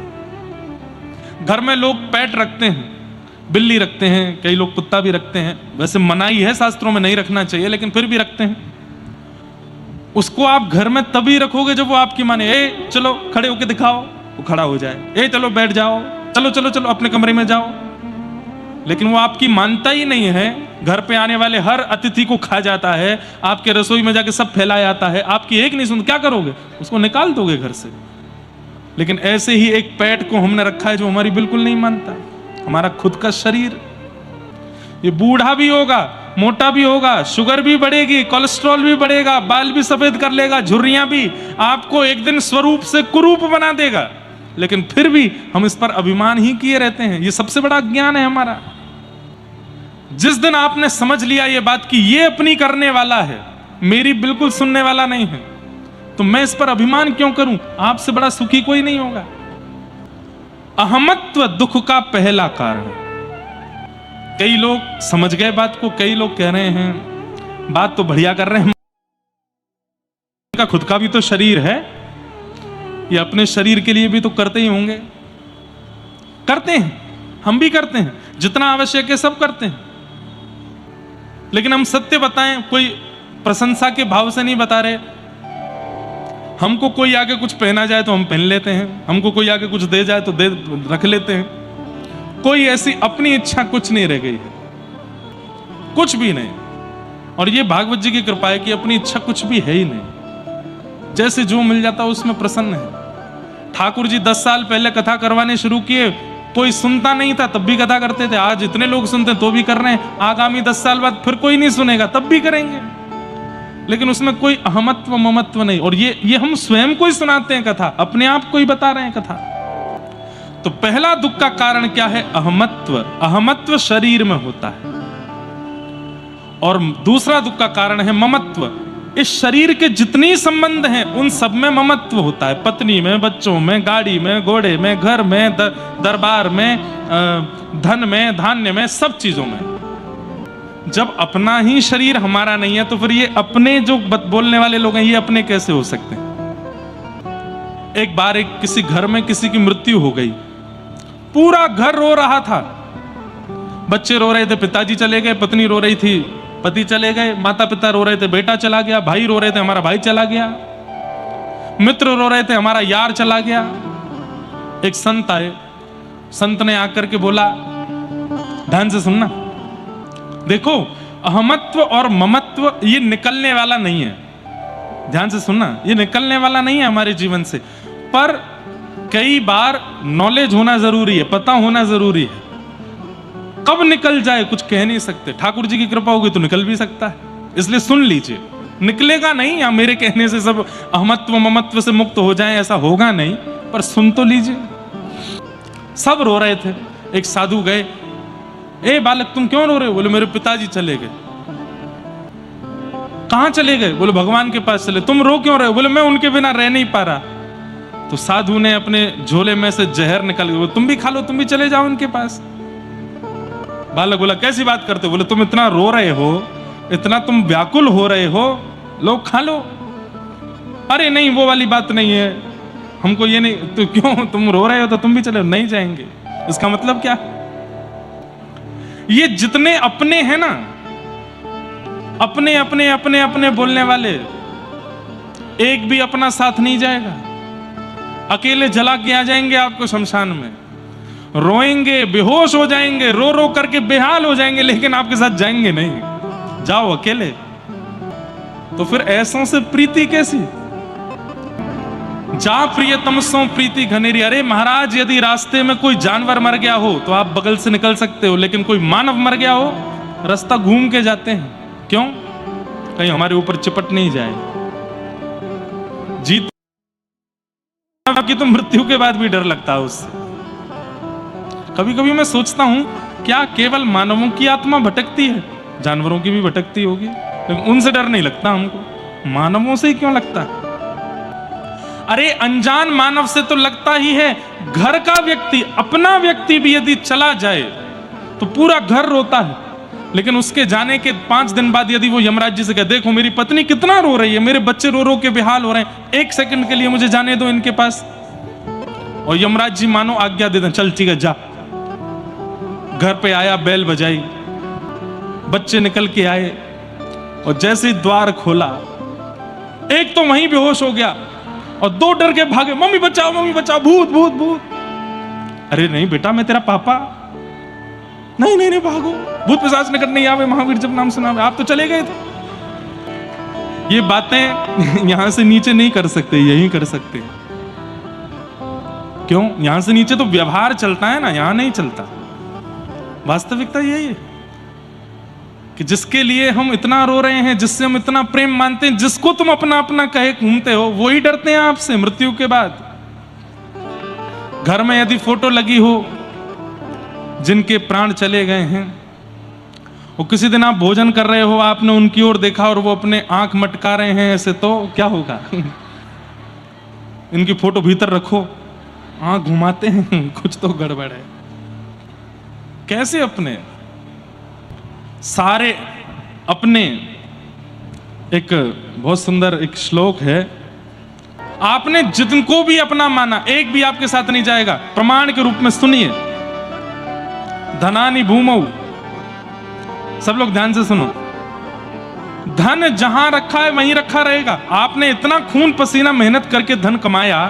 घर में लोग पेट रखते हैं, बिल्ली रखते हैं, कई लोग कुत्ता भी रखते हैं, वैसे मनाही है शास्त्रों में नहीं रखना चाहिए, लेकिन फिर भी रखते हैं। उसको आप घर में तभी रखोगे जब वो आपकी माने। ए चलो खड़े होके दिखाओ, वो खड़ा हो जाए। ए चलो बैठ जाओ, चलो चलो चलो अपने कमरे में जाओ। लेकिन वो आपकी मानता ही नहीं है। घर पे आने वाले हर अतिथि को खा जाता है, आपके रसोई में जाके सब फैला जाता है, आपकी एक नहीं सुन, क्या करोगे? उसको निकाल दोगे घर से। लेकिन ऐसे ही एक पेट को हमने रखा है जो हमारी बिल्कुल नहीं मानता। हमारा खुद का शरीर, ये बूढ़ा भी होगा, मोटा भी होगा, शुगर भी बढ़ेगी, कोलेस्ट्रॉल भी बढ़ेगा, बाल भी सफेद कर लेगा, झुर्रियां भी, आपको एक दिन स्वरूप से कुरूप बना देगा, लेकिन फिर भी हम इस पर अभिमान ही किए रहते हैं। ये सबसे बड़ा ज्ञान है हमारा। जिस दिन आपने समझ लिया ये बात कि ये अपनी करने वाला है, मेरी बिल्कुल सुनने वाला नहीं है, तो मैं इस पर अभिमान क्यों करूं? आपसे बड़ा सुखी कोई नहीं होगा। अहमत्व दुख का पहला कारण। कई लोग समझ गए बात को, कई लोग कह रहे हैं बात तो बढ़िया कर रहे हैं, का खुद का भी तो शरीर है, ये अपने शरीर के लिए भी तो करते ही होंगे। करते हैं, हम भी करते हैं, जितना आवश्यक है सब करते हैं। लेकिन हम सत्य बताएं, कोई प्रशंसा के भाव से नहीं बता रहे। हमको कोई आगे कुछ पहना जाए तो हम पहन लेते हैं, हमको कोई आगे कुछ दे जाए तो दे रख लेते हैं। कोई ऐसी अपनी इच्छा कुछ नहीं रह गई है, कुछ भी नहीं। और ये भागवत जी की कृपा है कि अपनी इच्छा कुछ भी है ही नहीं, जैसे जो मिल जाता उसमें प्रसन्न है। ठाकुर जी 10 साल पहले कथा करवाने शुरू किए, कोई सुनता नहीं था तब भी कथा करते थे। आज इतने लोग सुनते हैं तो भी कर रहे हैं, आगामी 10 साल बाद फिर कोई नहीं सुनेगा तब भी करेंगे। लेकिन उसमें कोई अहमत्व ममत्व नहीं। और ये हम स्वयं को ही सुनाते हैं कथा, अपने आप को ही बता रहे हैं कथा। तो पहला दुख का कारण क्या है? अहमत्व। अहमत्व शरीर में होता है। और दूसरा दुख का कारण है ममत्व। इस शरीर के जितनी संबंध हैं उन सब में ममत्व होता है। पत्नी में, बच्चों में, गाड़ी में, घोड़े में, घर में, दरबार में, धन में, धान्य में, सब चीजों में। जब अपना ही शरीर हमारा नहीं है तो फिर ये अपने जो बोलने वाले लोग हैं ये अपने कैसे हो सकते हैं? एक बार किसी घर में किसी की मृत्यु हो गई, पूरा घर रो रहा था। बच्चे रो रहे थे, पिताजी चले गए, पत्नी रो रही थी, पति चले गए, माता पिता रो रहे थे, बेटा चला गया, भाई रो रहे थे, हमारा भाई चला गया, मित्र रो रहे थे, हमारा यार चला गया। एक संत आए, संत ने आकर के बोला, ध्यान से सुनना, देखो अहमत्व और ममत्व ये निकलने वाला नहीं है। ध्यान से सुनना, ये निकलने वाला नहीं है हमारे जीवन से, पर कई बार नॉलेज होना जरूरी है, पता होना जरूरी है। कब निकल जाए कुछ कह नहीं सकते। ठाकुर जी की कृपा होगी तो निकल भी सकता है, इसलिए सुन लीजिए। निकलेगा नहीं, या मेरे कहने से सब अहमत्व ममत्व से मुक्त हो जाएं ऐसा होगा नहीं, पर सुन तो लीजिए। सब रो रहे थे। एक साधु गए, ए बालक तुम क्यों रो रहे हो? बोले मेरे पिताजी चले गए। कहां चले गए? बोले भगवान के पास चले। तुम रो क्यों रहे हो? बोले मैं उनके बिना रह नहीं पा रहा। तो साधु ने अपने झोले में से जहर निकाल के, तुम भी खा लो, तुम भी चले जाओ उनके पास। बालक बोला कैसी बात करते हो? बोले तुम इतना रो रहे हो, इतना तुम व्याकुल हो रहे हो, लो खा लो। अरे नहीं वो वाली बात नहीं है, हमको ये नहीं। तो क्यों तुम रो रहे हो तो तुम भी चले? नहीं जाएंगे। इसका मतलब क्या? ये जितने अपने हैं ना, अपने अपने अपने अपने बोलने वाले, एक भी अपना साथ नहीं जाएगा। अकेले जला के आ जाएंगे आपको शमशान में, रोएंगे, बेहोश हो जाएंगे, रो रो करके बेहाल हो जाएंगे, लेकिन आपके साथ जाएंगे नहीं। जाओ अकेले। तो फिर ऐसों से प्रीति कैसी? जा प्रियतम सो प्रीति घनेरी। अरे महाराज, यदि रास्ते में कोई जानवर मर गया हो तो आप बगल से निकल सकते हो, लेकिन कोई मानव मर गया हो रास्ता घूम के जाते हैं। क्यों? कहीं हमारे ऊपर चिपट नहीं जाए। जीत की तो मृत्यु के बाद भी डर लगता है उससे। कभी कभी मैं सोचता हूं, क्या केवल मानवों की आत्मा भटकती है? जानवरों की भी भटकती होगी, लेकिन उनसे डर नहीं लगता हमको। मानवों से ही क्यों लगता है? अरे अनजान मानव से तो लगता ही है। घर का व्यक्ति, अपना व्यक्ति भी यदि चला जाए तो पूरा घर रोता है, लेकिन उसके जाने के 5 दिन बाद यदि वो यमराज जी से कहे, देखो मेरी पत्नी कितना रो रही है, मेरे बच्चे रो रो के बेहाल हो रहे हैं, 1 सेकंड के लिए मुझे जाने दो इनके पास, और यमराज जी मानो आज्ञा दे दें, चल ठीक है जा। घर पे आया, बेल बजाई, बच्चे निकल के आए, और जैसे ही द्वार खोला, एक तो वहीं बेहोश हो गया और 2 डर के भागे, मम्मी बचाओ, भूत भूत भूत। अरे नहीं बेटा, मैं तेरा पापा। नहीं नहीं नहीं, भागो, भूत पिशाच निकट नहीं आवे, महावीर जब नाम सुना। आप तो चले गए थे। ये बातें यहां से नीचे नहीं कर सकते, यही कर सकते। क्यों? यहां से नीचे तो व्यवहार चलता है ना, यहां नहीं चलता। वास्तविकता यही है कि जिसके लिए हम इतना रो रहे हैं, जिससे हम इतना प्रेम मानते हैं, जिसको तुम अपना अपना कहे घूमते हो, वो ही डरते हैं आपसे मृत्यु के बाद। घर में यदि फोटो लगी हो जिनके प्राण चले गए हैं, वो किसी दिन आप भोजन कर रहे हो, आपने उनकी ओर देखा और वो अपने आंख मटका रहे हैं ऐसे, तो क्या होगा? इनकी फोटो भीतर रखो, आंख घुमाते हैं, कुछ तो गड़बड़ है। कैसे अपने सारे अपने? एक बहुत सुंदर एक श्लोक है, आपने जिनको भी अपना माना, एक भी आपके साथ नहीं जाएगा। प्रमाण के रूप में सुनिए, धनानि भूमौ, सब लोग ध्यान से सुनो, धन जहां रखा है वहीं रखा रहेगा। आपने इतना खून पसीना मेहनत करके धन कमाया,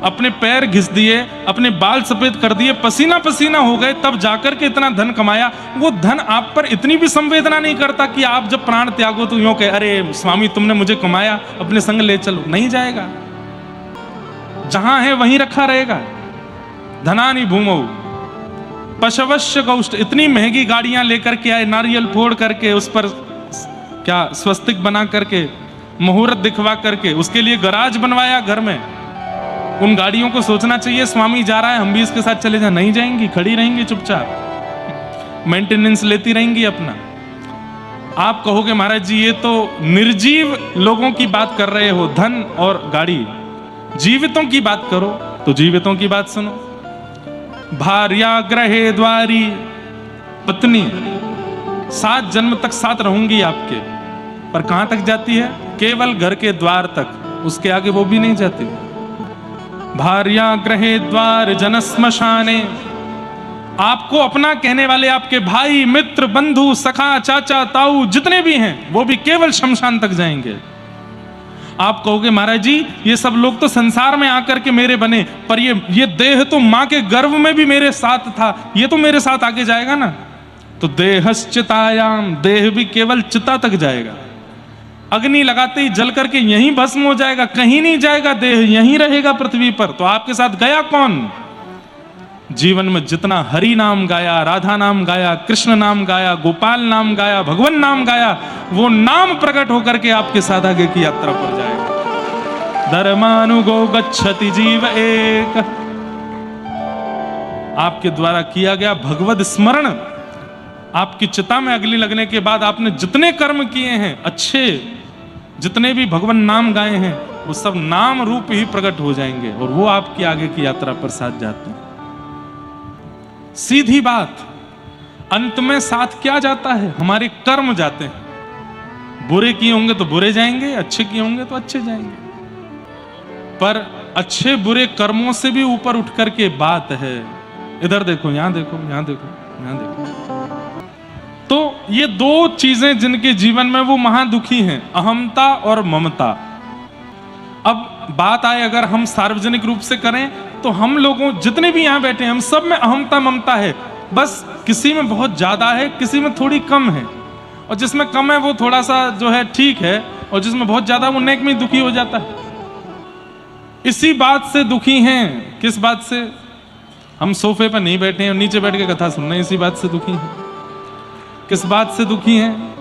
अपने पैर घिस दिए, अपने बाल सफेद कर दिए, पसीना पसीना हो गए, तब जाकर के इतना धन कमाया। वो धन आप पर इतनी भी संवेदना नहीं करता कि आप जब प्राण त्यागो तो यूं कहे, अरे स्वामी तुमने मुझे कमाया, अपने संग ले चलो। नहीं जाएगा, जहां है वहीं रखा रहेगा। धनानि भूमौ पशवश्य गौष्ठ, इतनी महंगी गाड़ियां लेकर के आए, नारियल फोड़ करके उस पर क्या स्वस्तिक बना करके, मुहूर्त दिखवा करके, उसके लिए गराज बनवाया घर में। उन गाड़ियों को सोचना चाहिए, स्वामी जा रहा है, हम भी इसके साथ चले जाए। नहीं जाएंगी, खड़ी रहेंगी चुपचाप, मेंटेनेंस लेती रहेंगी अपना। आप कहोगे महाराज जी ये तो निर्जीव लोगों की बात कर रहे हो, धन और गाड़ी। जीवितों की बात करो तो जीवितों की बात सुनो। भार्या ग्रहे द्वारी, पत्नी 7 जन्म तक साथ रहूंगी आपके, पर कहां तक जाती है? केवल घर के द्वार तक, उसके आगे वो भी नहीं जाती। भार्या ग्रहे द्वार जन श्मशाने, आपको अपना कहने वाले आपके भाई मित्र बंधु सखा चाचा ताऊ जितने भी हैं, वो भी केवल शमशान तक जाएंगे। आप कहोगे महाराज जी ये सब लोग तो संसार में आकर के मेरे बने, पर ये देह तो मां के गर्भ में भी मेरे साथ था, ये तो मेरे साथ आगे जाएगा ना। तो देहश्चितायाम, देह भी केवल चिता तक जाएगा। अग्नि लगाते ही जल करके यहीं भस्म हो जाएगा, कहीं नहीं जाएगा, देह यहीं रहेगा पृथ्वी पर। तो आपके साथ गया कौन? जीवन में जितना हरि नाम गाया, राधा नाम गाया, कृष्ण नाम गाया, गोपाल नाम गाया, भगवान नाम गाया, वो नाम प्रकट होकर के आपके साथ आगे की यात्रा पर जाएगा। धर्मानुगो गच्छति जीव एक, आपके द्वारा किया गया भगवद स्मरण, आपकी चिता में अग्नि लगने के बाद आपने जितने कर्म किए हैं अच्छे, जितने भी भगवान नाम गाए हैं, वो सब नाम रूप ही प्रकट हो जाएंगे और वो आपकी आगे की यात्रा पर साथ जाते हैं। सीधी बात, अंत में साथ क्या जाता है? हमारे कर्म जाते हैं। बुरे किए होंगे तो बुरे जाएंगे, अच्छे किए होंगे तो अच्छे जाएंगे। पर अच्छे बुरे कर्मों से भी ऊपर उठ करके बात है, इधर देखो, यहां देखो, यहां देखो, यहां देखो। तो ये 2 चीजें जिनके जीवन में वो महादुखी हैं, अहमता और ममता। अब बात आए अगर हम सार्वजनिक रूप से करें तो हम लोगों जितने भी यहां बैठे हैं, हम सब में अहमता ममता है। बस किसी में बहुत ज्यादा है, किसी में थोड़ी कम है, और जिसमें कम है वो थोड़ा सा जो है ठीक है, और जिसमें बहुत ज्यादा वो नेक में दुखी हो जाता है। इसी बात से दुखी हैं। किस बात से? हम सोफे पर नहीं बैठे हैं और नीचे बैठ के कथा सुन रहे हैं, इसी बात से दुखी हैं। किस बात से दुखी हैं?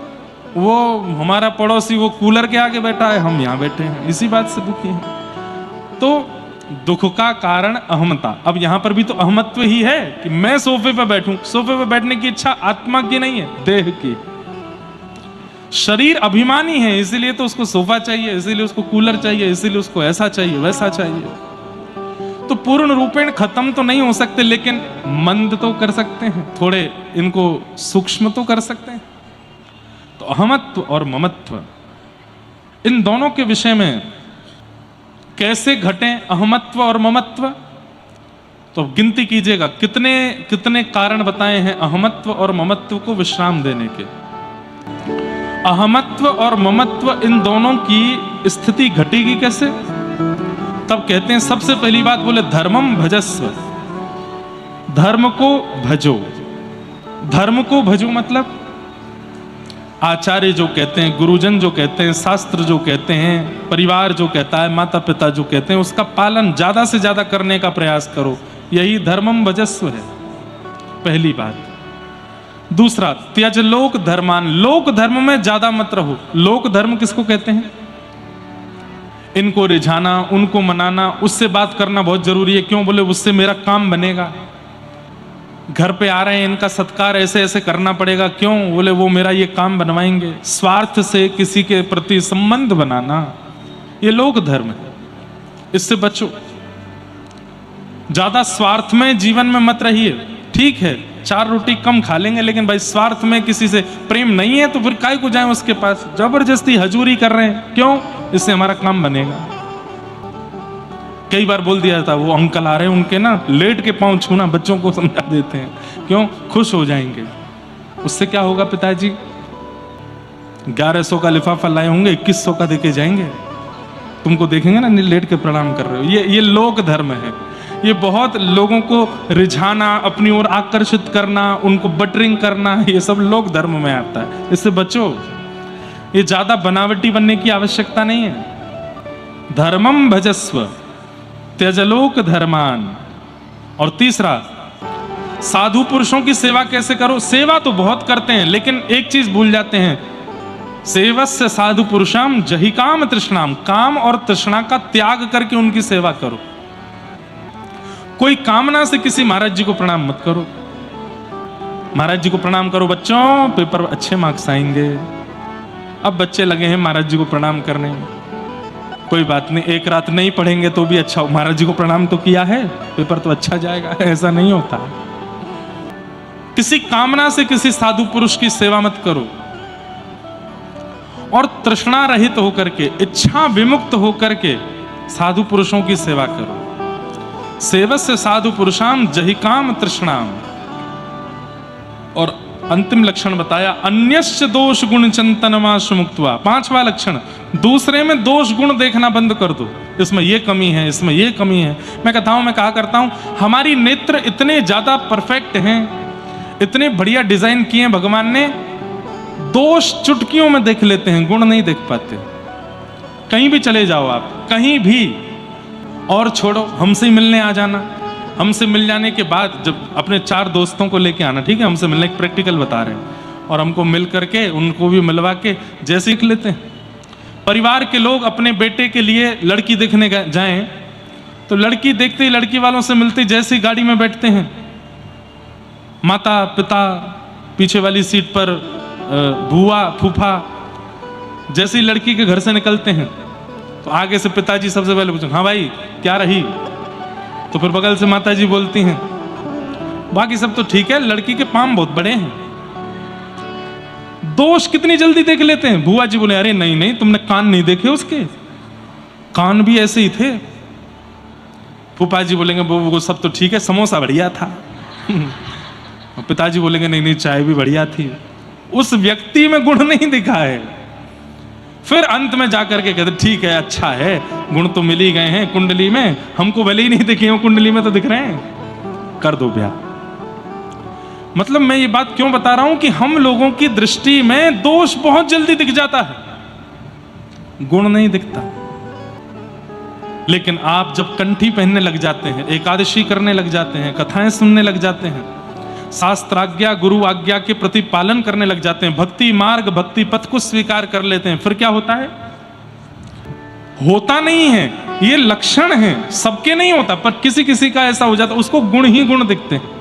वो हमारा पड़ोसी वो कूलर के आगे बैठा है, हम यहां बैठे हैं, इसी बात से दुखी हैं। तो दुख का कारण अहमता। अब यहां पर भी तो अहमत्व ही है कि मैं सोफे पर बैठूं। सोफे पर बैठने की इच्छा आत्मा की नहीं है, देह की। शरीर अभिमानी है, इसीलिए तो उसको सोफा चाहिए, इसीलिए उसको कूलर चाहिए, इसीलिए उसको ऐसा चाहिए वैसा चाहिए। तो पूर्ण रूपेण खत्म तो नहीं हो सकते, लेकिन मंद तो कर सकते हैं, थोड़े इनको सूक्ष्म तो कर सकते हैं। तो अहमत्व और ममत्व, इन दोनों के विषय में कैसे घटे अहमत्व और ममत्व? तो गिनती कीजिएगा कितने कितने कारण बताए हैं अहमत्व और ममत्व को विश्राम देने के। अहमत्व और ममत्व इन दोनों की स्थिति घटेगी कैसे? तब कहते हैं सबसे पहली बात बोले धर्मम भजस्व, धर्म को भजो। धर्म को भजो मतलब आचार्य जो कहते हैं, गुरुजन जो कहते हैं, शास्त्र जो कहते हैं, परिवार जो कहता है, माता पिता जो कहते हैं, उसका पालन ज्यादा से ज्यादा करने का प्रयास करो। यही धर्मम भजस्व है, पहली बात। दूसरा, त्यज लोक धर्मान, लोक धर्म में ज्यादा मत रहो। लोक धर्म किसको कहते हैं? इनको रिझाना, उनको मनाना, उससे बात करना बहुत जरूरी है। क्यों? बोले उससे मेरा काम बनेगा। घर पे आ रहे हैं, इनका सत्कार ऐसे ऐसे करना पड़ेगा। क्यों? बोले वो मेरा ये काम बनवाएंगे। स्वार्थ से किसी के प्रति संबंध बनाना, ये लोक धर्म है, इससे बचो। ज्यादा स्वार्थ में जीवन में मत रहिए। ठीक है, 4 रोटी कम खा लेंगे, लेकिन भाई स्वार्थ में किसी से प्रेम नहीं है तो फिर काहे को जाएं उसके पास? जबरदस्ती हजूरी कर रहे हैं, क्यों? इससे हमारा काम बनेगा। कई बार बोल दिया जाता, वो अंकल आ रहे हैं, उनके ना लेट के पांव छूना, बच्चों को समझा देते हैं। क्यों? खुश हो जाएंगे। उससे क्या होगा? पिताजी 1100 का लिफाफा लाए होंगे, 2100 का देके जाएंगे। तुमको देखेंगे ना लेट के प्रणाम कर रहे हो। ये लोक धर्म है। ये बहुत लोगों को रिझाना, अपनी ओर आकर्षित करना, उनको बटरिंग करना, ये सब लोक धर्म में आता है। इससे बचो। ये ज्यादा बनावटी बनने की आवश्यकता नहीं है। धर्मम भजस्व त्यजलोक धर्मान। और तीसरा, साधु पुरुषों की सेवा कैसे करो? सेवा तो बहुत करते हैं, लेकिन एक चीज भूल जाते हैं, सेवस्य साधु पुरुषाम जहि काम तृष्णाम। काम और तृष्णा का त्याग करके उनकी सेवा करो। कोई कामना से किसी महाराज जी को प्रणाम मत करो। महाराज जी को प्रणाम करो, बच्चों पेपर अच्छे मार्क्स आएंगे। अब बच्चे लगे हैं महाराज जी को प्रणाम करने। कोई बात नहीं, एक रात नहीं पढ़ेंगे तो भी अच्छा, महाराज जी को प्रणाम तो किया है, पेपर तो अच्छा जाएगा। ऐसा नहीं होता। किसी कामना से किसी साधु पुरुष की सेवा मत करो। और तृष्णा रहित होकर के, इच्छा विमुक्त होकर के साधु पुरुषों की सेवा करो। सेवस्य साधु पुरुषाम जहि काम तृष्णाम। और अंतिम लक्षण बताया, अन्यस्य दोष गुण चिंतनमाशु मुक्त्वा। 5वां लक्षण, दूसरे में दोष गुण देखना बंद कर दो। इसमें ये कमी है, इसमें ये कमी है। मैं कथाओं में कहा करता हूं, हमारी नेत्र इतने ज्यादा परफेक्ट हैं, इतने बढ़िया डिजाइन किए हैं भगवान ने, दोष चुटकियों में देख लेते हैं, गुण नहीं देख पाते। कहीं भी चले जाओ आप, कहीं भी, और छोड़ो, हमसे ही मिलने आ जाना। हमसे मिल जाने के बाद जब अपने 4 दोस्तों को लेके आना, ठीक है, हमसे मिलने की प्रैक्टिकल बता रहे हैं, और हमको मिल करके उनको भी मिलवा के जैसे ही लेते हैं। परिवार के लोग अपने बेटे के लिए लड़की देखने जाएं तो लड़की देखते ही, लड़की वालों से मिलते जैसे ही गाड़ी में बैठते हैं, माता पिता पीछे वाली सीट पर, बुआ फूफा, जैसे ही लड़की के घर से निकलते हैं तो आगे से पिताजी सबसे पहले पूछें, हाँ भाई क्या रही? तो फिर बगल से माताजी बोलती हैं, बाकी सब तो ठीक है, लड़की के पाम बहुत बड़े हैं। दोष कितनी जल्दी देख लेते हैं। बुआ जी बोले, अरे नहीं नहीं, तुमने कान नहीं देखे उसके, कान भी ऐसे ही थे। फूफा जी बोलेंगे, वो सब तो ठीक है, समोसा बढ़िया था। पिताजी बोलेंगे, नहीं नहीं, चाय भी बढ़िया थी। उस व्यक्ति में गुण नहीं दिखा है। फिर अंत में जाकर के कहते, ठीक है, अच्छा है, गुण तो मिल ही गए हैं कुंडली में, हमको भले ही नहीं दिखे हो, कुंडली में तो दिख रहे हैं, कर दो ब्याह। मतलब मैं ये बात क्यों बता रहा हूं कि हम लोगों की दृष्टि में दोष बहुत जल्दी दिख जाता है, गुण नहीं दिखता। लेकिन आप जब कंठी पहनने लग जाते हैं, एकादशी करने लग जाते हैं, कथाएं सुनने लग जाते हैं, शास्त्राज्ञा गुरु आज्ञा के प्रति पालन करने लग जाते हैं, भक्ति मार्ग भक्ति पथ को स्वीकार कर लेते हैं, फिर क्या होता है? होता नहीं है, ये लक्षण है, सबके नहीं होता, पर किसी किसी का ऐसा हो जाता, उसको गुण ही गुण दिखते हैं।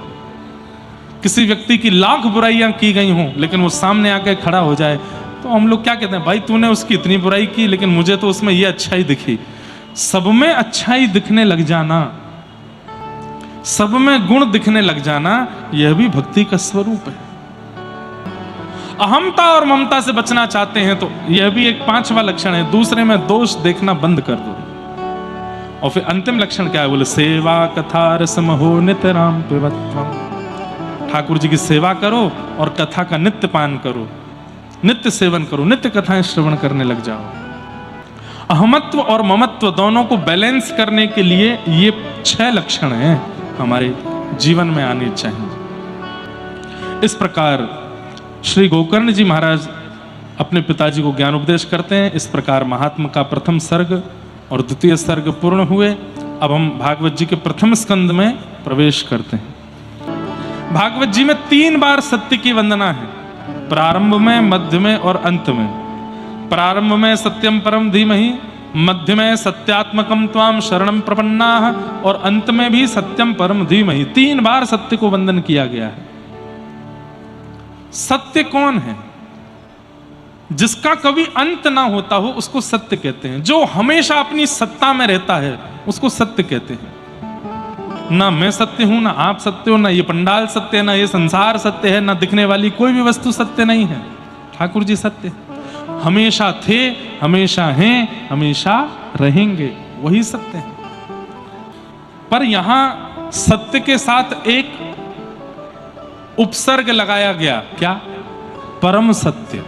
किसी व्यक्ति की लाख बुराइयां की गई हों, लेकिन वो सामने आके खड़ा हो जाए तो हम लोग क्या कहते हैं, भाई तूने उसकी इतनी बुराई की लेकिन मुझे तो उसमें ये अच्छाई दिखी। सब में अच्छाई दिखने लग जाना, सब में गुण दिखने लग जाना, यह भी भक्ति का स्वरूप है। अहमता और ममता से बचना चाहते हैं तो यह भी एक 5वां लक्षण है, दूसरे में दोष देखना बंद कर दो। और फिर अंतिम लक्षण क्या है? बोले सेवा कथा रसम हो नित्य राम पिबत्वम। ठाकुर जी की सेवा करो और कथा का नित्य पान करो, नित्य सेवन करो, नित्य कथाएं श्रवण करने लग जाओ। अहमत्व और ममत्व दोनों को बैलेंस करने के लिए ये 6 लक्षण हैं हमारे जीवन में आने चाहिए। इस प्रकार श्री गोकर्ण जी महाराज अपने पिताजी को ज्ञान उपदेश करते हैं। इस प्रकार महात्मा का प्रथम सर्ग और द्वितीय सर्ग पूर्ण हुए। अब हम भागवत जी के प्रथम स्कंद में प्रवेश करते हैं। भागवत जी में 3 बार सत्य की वंदना है, प्रारंभ में, मध्य में और अंत में। प्रारंभ में सत्यम परम धीमहि, मध्य में सत्यात्मकम त्वाम शरणम प्रपन्नाः और अंत में भी सत्यम परम धीमहि। 3 बार सत्य को वंदन किया गया है। सत्य कौन है? जिसका कभी अंत ना होता हो उसको सत्य कहते हैं। जो हमेशा अपनी सत्ता में रहता है उसको सत्य कहते हैं। ना मैं सत्य हूं, ना आप सत्य हो, ना ये पंडाल सत्य है, ना ये संसार सत्य है, ना दिखने वाली कोई भी वस्तु सत्य नहीं है। ठाकुर जी सत्य हमेशा थे, हमेशा हैं, हमेशा रहेंगे, वही सत्य है। पर यहां सत्य के साथ एक उपसर्ग लगाया गया, क्या? परम सत्य।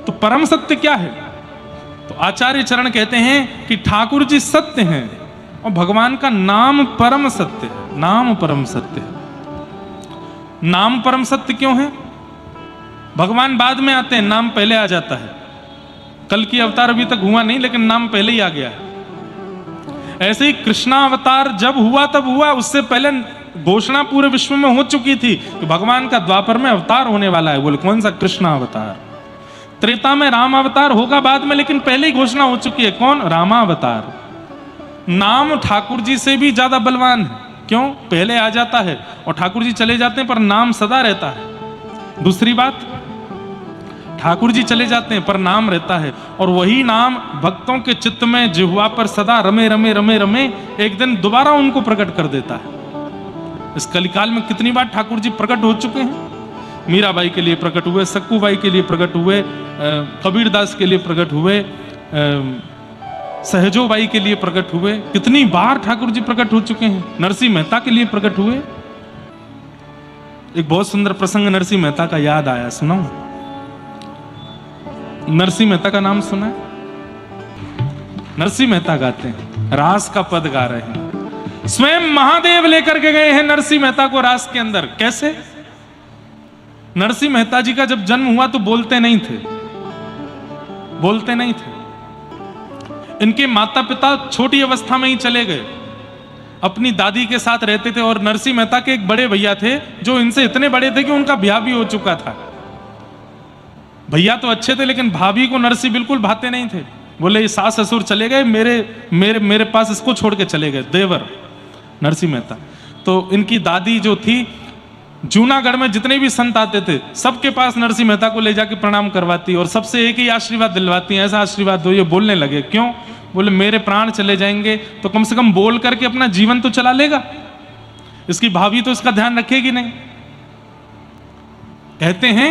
तो परम सत्य क्या है? तो आचार्य चरण कहते हैं कि ठाकुर जी सत्य हैं और भगवान का नाम परम सत्य है। नाम परम सत्य है। नाम परम सत्य क्यों है? भगवान बाद में आते हैं, नाम पहले आ जाता है। कल की अवतार अभी तक हुआ नहीं, लेकिन नाम पहले ही आ गया है। ऐसे ही कृष्णा अवतार जब हुआ तब हुआ, उससे पहले घोषणा पूरे विश्व में हो चुकी थी कि भगवान का द्वापर में अवतार होने वाला है। बोले कौन सा? कृष्णा अवतार। त्रेता में राम अवतार होगा बाद में, लेकिन पहले ही घोषणा हो चुकी है। कौन? रामावतार। नाम ठाकुर जी से भी ज्यादा बलवान है। क्यों? पहले आ जाता है और ठाकुर जी चले जाते हैं, पर नाम सदा रहता है। दूसरी बात, ठाकुर जी चले जाते हैं पर नाम रहता है, और वही नाम भक्तों के चित्त में जिह्वा पर सदा रमे रमे रमे रमे एक दिन दोबारा उनको प्रकट कर देता है। इस कलिकाल में कितनी बार ठाकुर जी प्रकट हो चुके हैं। मीराबाई के लिए प्रकट हुए, सक्कूबाई के लिए प्रकट हुए, कबीरदास के लिए प्रकट हुए, सहजोबाई के लिए प्रकट हुए। कितनी बार ठाकुर जी प्रकट हो चुके हैं। नरसिंह मेहता के लिए प्रकट हुए। एक बहुत सुंदर प्रसंग नरसिंह मेहता का याद आया, सुनाऊं? नरसिंह मेहता का नाम सुना है? नरसिंह मेहता गाते हैं, रास का पद गा रहे हैं। स्वयं महादेव लेकर के गए हैं नरसिंह मेहता को रास के अंदर। कैसे? नरसिंह मेहता जी का जब जन्म हुआ तो बोलते नहीं थे, बोलते नहीं थे। इनके माता पिता छोटी अवस्था में ही चले गए, अपनी दादी के साथ रहते थे। और नरसिंह मेहता के एक बड़े भैया थे जो इनसे इतने बड़े थे कि उनका ब्याह भी हो चुका था। भैया तो अच्छे थे, लेकिन भाभी को नरसिंह बिल्कुल भाते नहीं थे। बोले सास ससुर चले गए, मेरे पास इसको छोड़ के चले गए, देवर नरसिंह मेहता। तो इनकी दादी जो थी, जूनागढ़ में जितने भी संत आते थे सबके पास नरसिंह मेहता को ले जाके प्रणाम करवाती और सबसे एक ही आशीर्वाद दिलवाती, ऐसा आशीर्वाद दो। ये बोलने लगे, क्यों? बोले मेरे प्राण चले जाएंगे तो कम से कम बोल करके अपना जीवन तो चला लेगा, इसकी भाभी तो इसका ध्यान रखेगी नहीं। कहते हैं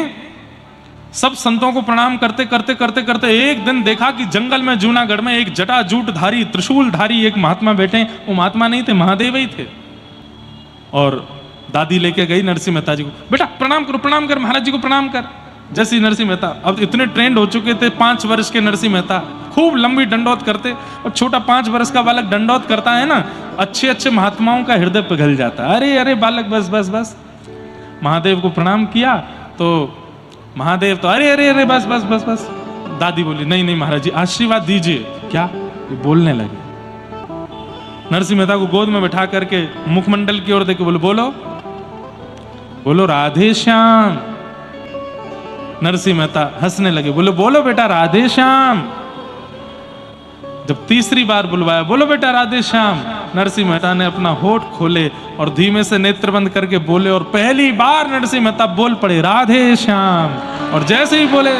सब संतों को प्रणाम करते करते करते करते एक दिन देखा कि जंगल में जूनागढ़ में एक जटाजूटधारी त्रिशूलधारी एक महात्मा बैठे। वो महात्मा नहीं थे, महादेव ही थे। और दादी लेके गई नरसिंह मेहता जी को, बेटा प्रणाम करो, प्रणाम कर, महाराज जी को प्रणाम कर। जैसे नरसिंह मेहता अब इतने ट्रेंड हो चुके थे, 5 वर्ष के नरसिंह मेहता खूब लंबी दंडौत करते। और छोटा 5 वर्ष का बालक दंडौत करता है ना, अच्छे अच्छे महात्माओं का हृदय पिघल जाता है। अरे अरे बालक बस बस बस। महादेव को प्रणाम किया तो महादेव तो अरे अरे अरे बस बस बस बस। दादी बोली नहीं नहीं महाराज जी आशीर्वाद दीजिए। क्या? बोलने लगे। नरसिंह मेहता को गोद में बैठा करके मुखमंडल की ओर देखे बोले बोलो बोलो राधे श्याम। नरसिंह मेहता हंसने लगे, बोले बोलो बेटा राधे श्याम। जब तीसरी बार बुलवाया बोलो बेटा राधे श्याम, नरसिंह मेहता ने अपना होठ खोले और धीमे से नेत्र बंद करके बोले, और पहली बार नरसिंह मेहता बोल पड़े राधे श्याम। और जैसे ही बोले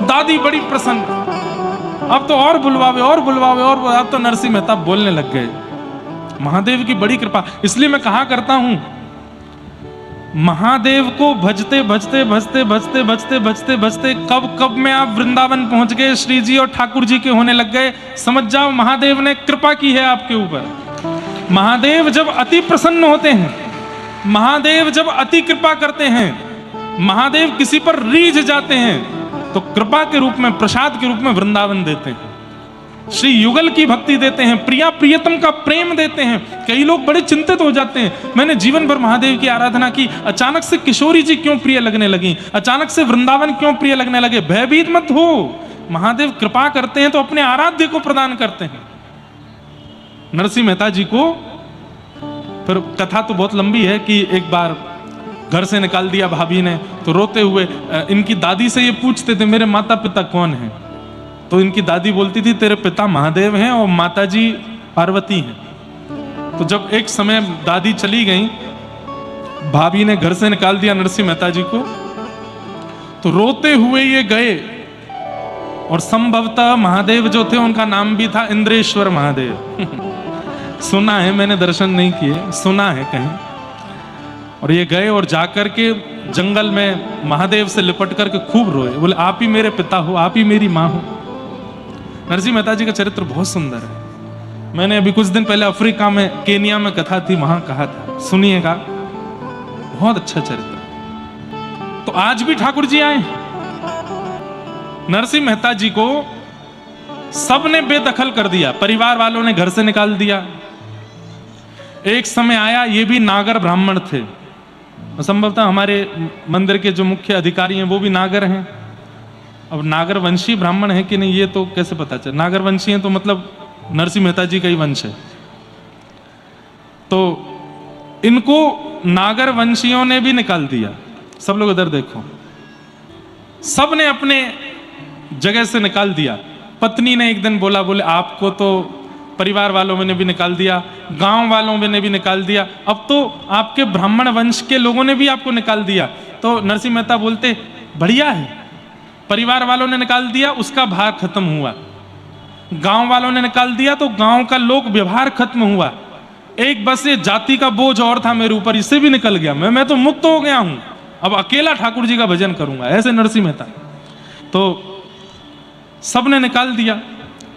दादी बड़ी प्रसन्न, अब तो और बुलवावे और बुलवावे और बुलवावे। अब तो नरसिंह मेहता बोलने लग गए। महादेव की बड़ी कृपा। इसलिए मैं कहा करता हूं, महादेव को भजते भजते भजते भजते भजते भजते भजते कब कब में आप वृंदावन पहुंच गए, श्री जी और ठाकुर जी के होने लग गए, समझ जाओ महादेव ने कृपा की है आपके ऊपर। महादेव जब अति प्रसन्न होते हैं, महादेव जब अति कृपा करते हैं, महादेव किसी पर रीझ जाते हैं तो कृपा के रूप में, प्रसाद के रूप में वृंदावन देते हैं, श्री युगल की भक्ति देते हैं, प्रिया प्रियतम का प्रेम देते हैं। कई लोग बड़े चिंतित हो जाते हैं, मैंने जीवन भर महादेव की आराधना की, अचानक से किशोरी जी क्यों प्रिय लगने लगी, अचानक से वृंदावन क्यों प्रिय लगने लगे। भयभीत मत हो, महादेव कृपा करते हैं तो अपने आराध्य को प्रदान करते हैं। नरसिंह मेहता जी को फिर कथा तो बहुत लंबी है कि एक बार घर से निकाल दिया भाभी ने, तो रोते हुए इनकी दादी से ये पूछते थे मेरे माता पिता कौन हैं। तो इनकी दादी बोलती थी तेरे पिता महादेव हैं और माताजी पार्वती हैं। तो जब एक समय दादी चली गई, भाभी ने घर से निकाल दिया नरसिंह मेहता जी को, तो रोते हुए ये गए। और संभवतः महादेव जो थे उनका नाम भी था इंद्रेश्वर महादेव। सुना है, मैंने दर्शन नहीं किए, सुना है कहीं। और ये गए और जाकर के जंगल में महादेव से लिपट करके खूब रोए, बोले आप ही मेरे पिता हो, आप ही मेरी माँ हो। नरसिंह मेहता जी का चरित्र बहुत सुंदर है। मैंने अभी कुछ दिन पहले अफ्रीका में, केनिया में कथा थी, वहां कहा था, सुनिएगा, बहुत अच्छा चरित्र। तो आज भी ठाकुर जी आए। नरसिंह मेहता जी को सबने बेदखल कर दिया, परिवार वालों ने घर से निकाल दिया। एक समय आया, ये भी नागर ब्राह्मण थे, संभवतः हमारे मंदिर के जो मुख्य अधिकारी हैं वो भी नागर हैं। अब नागर वंशी ब्राह्मण है कि नहीं ये तो कैसे पता चले, नागर वंशी हैं तो मतलब नरसिंह मेहता जी का ही वंश है। तो इनको नागर वंशियों ने भी निकाल दिया। सब लोग इधर देखो, सब ने अपने जगह से निकाल दिया। पत्नी ने एक दिन बोला, बोले आपको तो परिवार वालों में ने भी निकाल दिया, गांव वालों में ने भी निकाल दिया, अब तो आपके ब्राह्मण वंश के लोगों ने भी आपको निकाल दिया। तो नरसिंह मेहता बोलते बढ़िया है, परिवार वालों ने निकाल दिया, उसका भार खत्म हुआ। गांव वालों ने निकाल दिया तो गांव का लोक व्यवहार खत्म हुआ। एक बस ये जाति का बोझ और था मेरे ऊपर, इससे भी निकल गया, मैं तो मुक्त हो गया हूं, अब अकेला ठाकुर जी का भजन करूंगा, ऐसे नरसिंह मेहता। तो सबने निकाल दिया।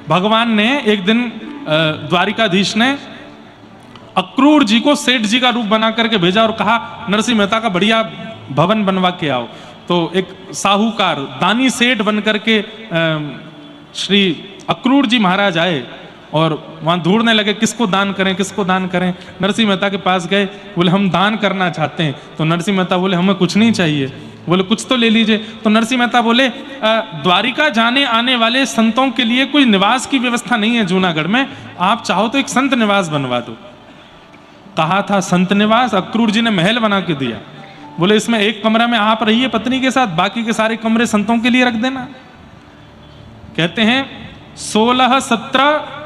भगवान ने एक दिन, द्वारिकाधीश ने अक्रूर जी को सेठ जी का रूप बना करके भेजा और कहा नरसिंह मेहता का बढ़िया भवन बनवा के आओ। तो एक साहूकार दानी सेठ बन करके श्री अक्रूर जी महाराज आए और वहां ढूंढने लगे किसको दान करें, किसको दान करें। नरसिंह मेहता के पास गए, बोले हम दान करना चाहते हैं। तो नरसिंह मेहता बोले हमें कुछ नहीं चाहिए, बोले कुछ तो ले लीजिए। तो नरसिंह मेहता बोले द्वारिका जाने आने वाले संतों के लिए कोई निवास की व्यवस्था नहीं है जूनागढ़ में, आप चाहो तो एक संत निवास बनवा दो। कहा था संत निवास, अक्रूर जी ने महल बना के दिया। बोले इसमें एक कमरा में आप रहिए पत्नी के साथ, बाकी के सारे कमरे संतों के लिए रख देना। कहते हैं 16-17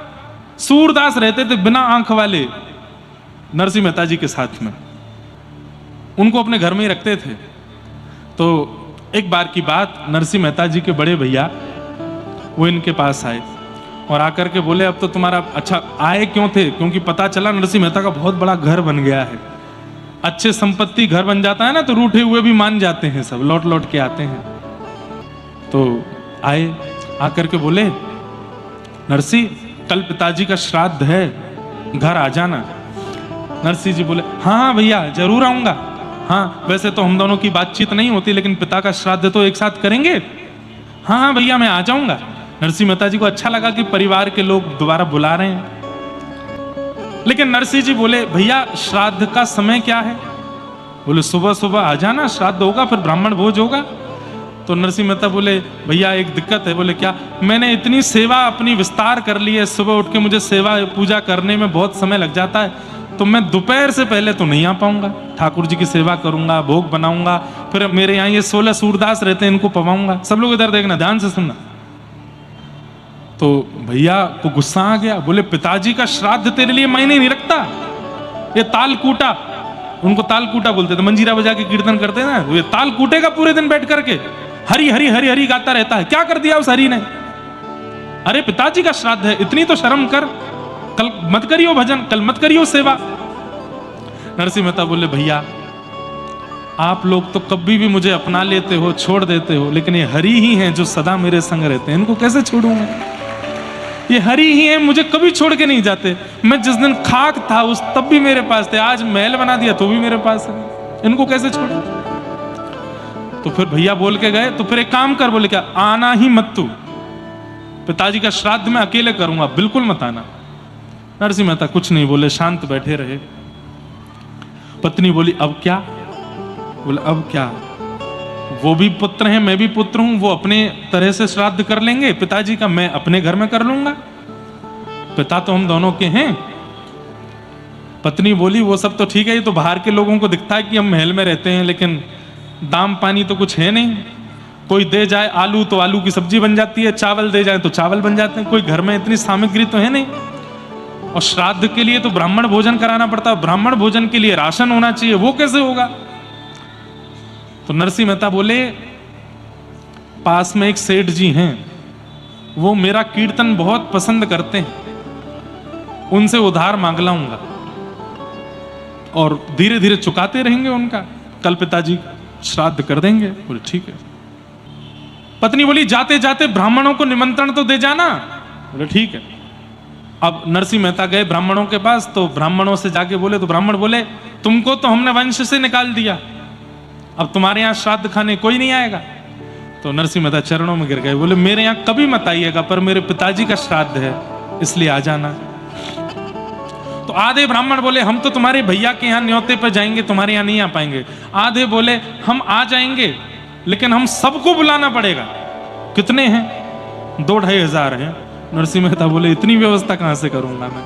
सूरदास रहते थे बिना आंख वाले नरसिंह मेहता जी के साथ में, उनको अपने घर में ही रखते थे। तो एक बार की बात, नरसिंह मेहता जी के बड़े भैया वो इनके पास आए और आकर के बोले अब तो तुम्हारा, अच्छा आए क्यों थे, क्योंकि पता चला नरसिंह मेहता का बहुत बड़ा घर बन गया है। अच्छे संपत्ति घर बन जाता है ना तो रूठे हुए भी मान जाते हैं, सब लौट लौट के आते हैं। तो आए, आकर के बोले नरसिंह कल पिताजी का श्राद्ध है, घर आ जाना। नरसिंह जी बोले हाँ भैया जरूर आऊंगा। हाँ वैसे तो हम दोनों की बातचीत नहीं होती, लेकिन पिता का श्राद्ध तो एक साथ करेंगे। हाँ हाँ भैया मैं आ जाऊंगा। नरसिंह मेहता जी को अच्छा लगा कि परिवार के लोग दोबारा बुला रहे हैं। लेकिन नरसिंह जी बोले भैया श्राद्ध का समय क्या है? बोले सुबह सुबह आ जाना, श्राद्ध होगा फिर ब्राह्मण भोज होगा। तो नरसिंह मेहता बोले भैया एक दिक्कत है। बोले क्या? मैंने इतनी सेवा अपनी विस्तार कर ली है, सुबह उठ के मुझे सेवा पूजा करने में बहुत समय लग जाता है, तो मैं दोपहर से पहले तो नहीं आ पाऊंगा। ठाकुर जी की सेवा करूंगा, भोग बनाऊंगा, फिर मेरे यहाँ ये 16 सूरदास रहते हैं, इनको पवाऊंगा। सब लोग इधर देखना, ध्यान से सुनना। तो भैया को गुस्सा आ गया। बोले पिताजी का श्राद्ध तेरे लिए मायने नहीं रखता? ये तालकूटा, उनको तालकूटा बोलते थे, मंजीरा बजा के कीर्तन करते हैं ना, ये तालकूटे का पूरे दिन बैठ करके हरी हरी हरी हरी गाता रहता है। क्या कर दिया उस हरी ने? अरे पिताजी का श्राद्ध है, इतनी तो शर्म कर, कल मत करियो भजन, कल मत करियो सेवा। नरसिंह मेहता बोले भैया आप लोग तो कभी भी मुझे अपना लेते हो, छोड़ देते हो, लेकिन ये हरि ही हैं जो सदा मेरे संग रहते हैं, इनको कैसे छोड़ूंगा? ये हरि ही हैं, मुझे कभी छोड़ के नहीं जाते। मैं जिस दिन खाक था उस तब भी मेरे पास थे, आज महल बना दिया तो भी मेरे पास है, इनको कैसे छोड़ूं? तो फिर भैया बोल के गए, तो फिर एक काम कर, बोले क्या? आना ही मत तू, पिताजी का श्राद्ध मैं अकेले करूंगा, बिल्कुल मत आना। नरसिंह मेहता कुछ नहीं बोले, शांत बैठे रहे। पत्नी बोली अब क्या? बोले अब क्या? वो भी पुत्र हैं, मैं भी पुत्र हूं, वो अपने तरह से श्राद्ध कर लेंगे पिताजी का, मैं अपने घर में कर लूंगा, पिता तो हम दोनों के हैं। पत्नी बोली वो सब तो ठीक है, ये तो बाहर के लोगों को दिखता है कि हम महल में रहते हैं, लेकिन दाम पानी तो कुछ है नहीं। कोई दे जाए आलू तो आलू की सब्जी बन जाती है, चावल दे जाए तो चावल बन जाते हैं, कोई घर में इतनी सामग्री तो है नहीं। और श्राद्ध के लिए तो ब्राह्मण भोजन कराना पड़ता है, ब्राह्मण भोजन के लिए राशन होना चाहिए, वो कैसे होगा? तो नरसिंह मेहता बोले पास में एक सेठ जी हैं, वो मेरा कीर्तन बहुत पसंद करते हैं, उनसे उधार मांग लाऊंगा और धीरे धीरे चुकाते रहेंगे उनका, कल पिताजी श्राद्ध कर देंगे। बोले ठीक है। पत्नी बोली जाते जाते ब्राह्मणों को निमंत्रण तो दे जाना। बोले ठीक है। अब नरसिंह मेहता गए ब्राह्मणों के पास, तो ब्राह्मणों से जाके बोले, तो ब्राह्मण बोले तुमको तो हमने वंश से निकाल दिया, अब तुम्हारे यहाँ श्राद्ध खाने कोई नहीं आएगा। तो नरसिंह मेहता चरणों में गिर गए, बोले मेरे यहाँ कभी मत आइएगा, पर मेरे पिताजी का श्राद्ध है इसलिए आ जाना। तो आधे ब्राह्मण बोले हम तो तुम्हारे भैया के यहाँ न्योते पर जाएंगे, तुम्हारे यहाँ नहीं आ पाएंगे। आधे बोले हम आ जाएंगे, लेकिन हम सबको बुलाना पड़ेगा। कितने हैं? 2-2.5 हजार हैं। नरसिंह मेहता बोले इतनी व्यवस्था कहां से करूंगा मैं?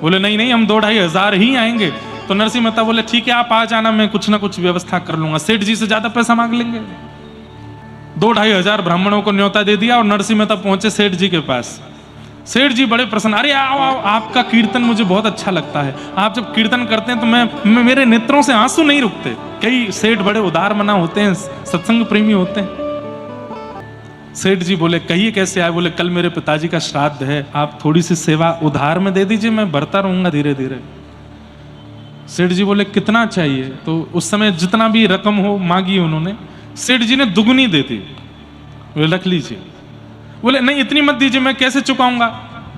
बोले नहीं नहीं, हम 2-2.5 हजार ही आएंगे। तो नरसिंह मेहता बोले ठीक है, आप आ जाना, मैं कुछ ना कुछ व्यवस्था कर लूंगा। सेठ जी से ज्यादा पैसा मांग लेंगे। 2-2.5 हजार ब्राह्मणों को न्योता दे दिया और नरसिंह मेहता पहुंचे सेठ जी के पास। सेठ जी बड़े प्रसन्न, अरे आओ आओ, आपका कीर्तन मुझे बहुत अच्छा लगता है, आप जब कीर्तन करते हैं तो मैं मेरे नेत्रों से आंसू नहीं रुकते। कई सेठ बड़े उदार मना होते हैं, सत्संग प्रेमी होते हैं। सेठ जी बोले कहिए कैसे आए? बोले कल मेरे पिताजी का श्राद्ध है, आप थोड़ी सी सेवा उधार में दे दीजिए, मैं भरता रहूंगा धीरे धीरे। सेठ जी बोले कितना चाहिए? तो उस समय जितना भी रकम हो मांगी उन्होंने। सेठ जी ने दुगनी दे दी। बोले रख लीजिए। बोले नहीं इतनी मत दीजिए, मैं कैसे चुकाऊंगा?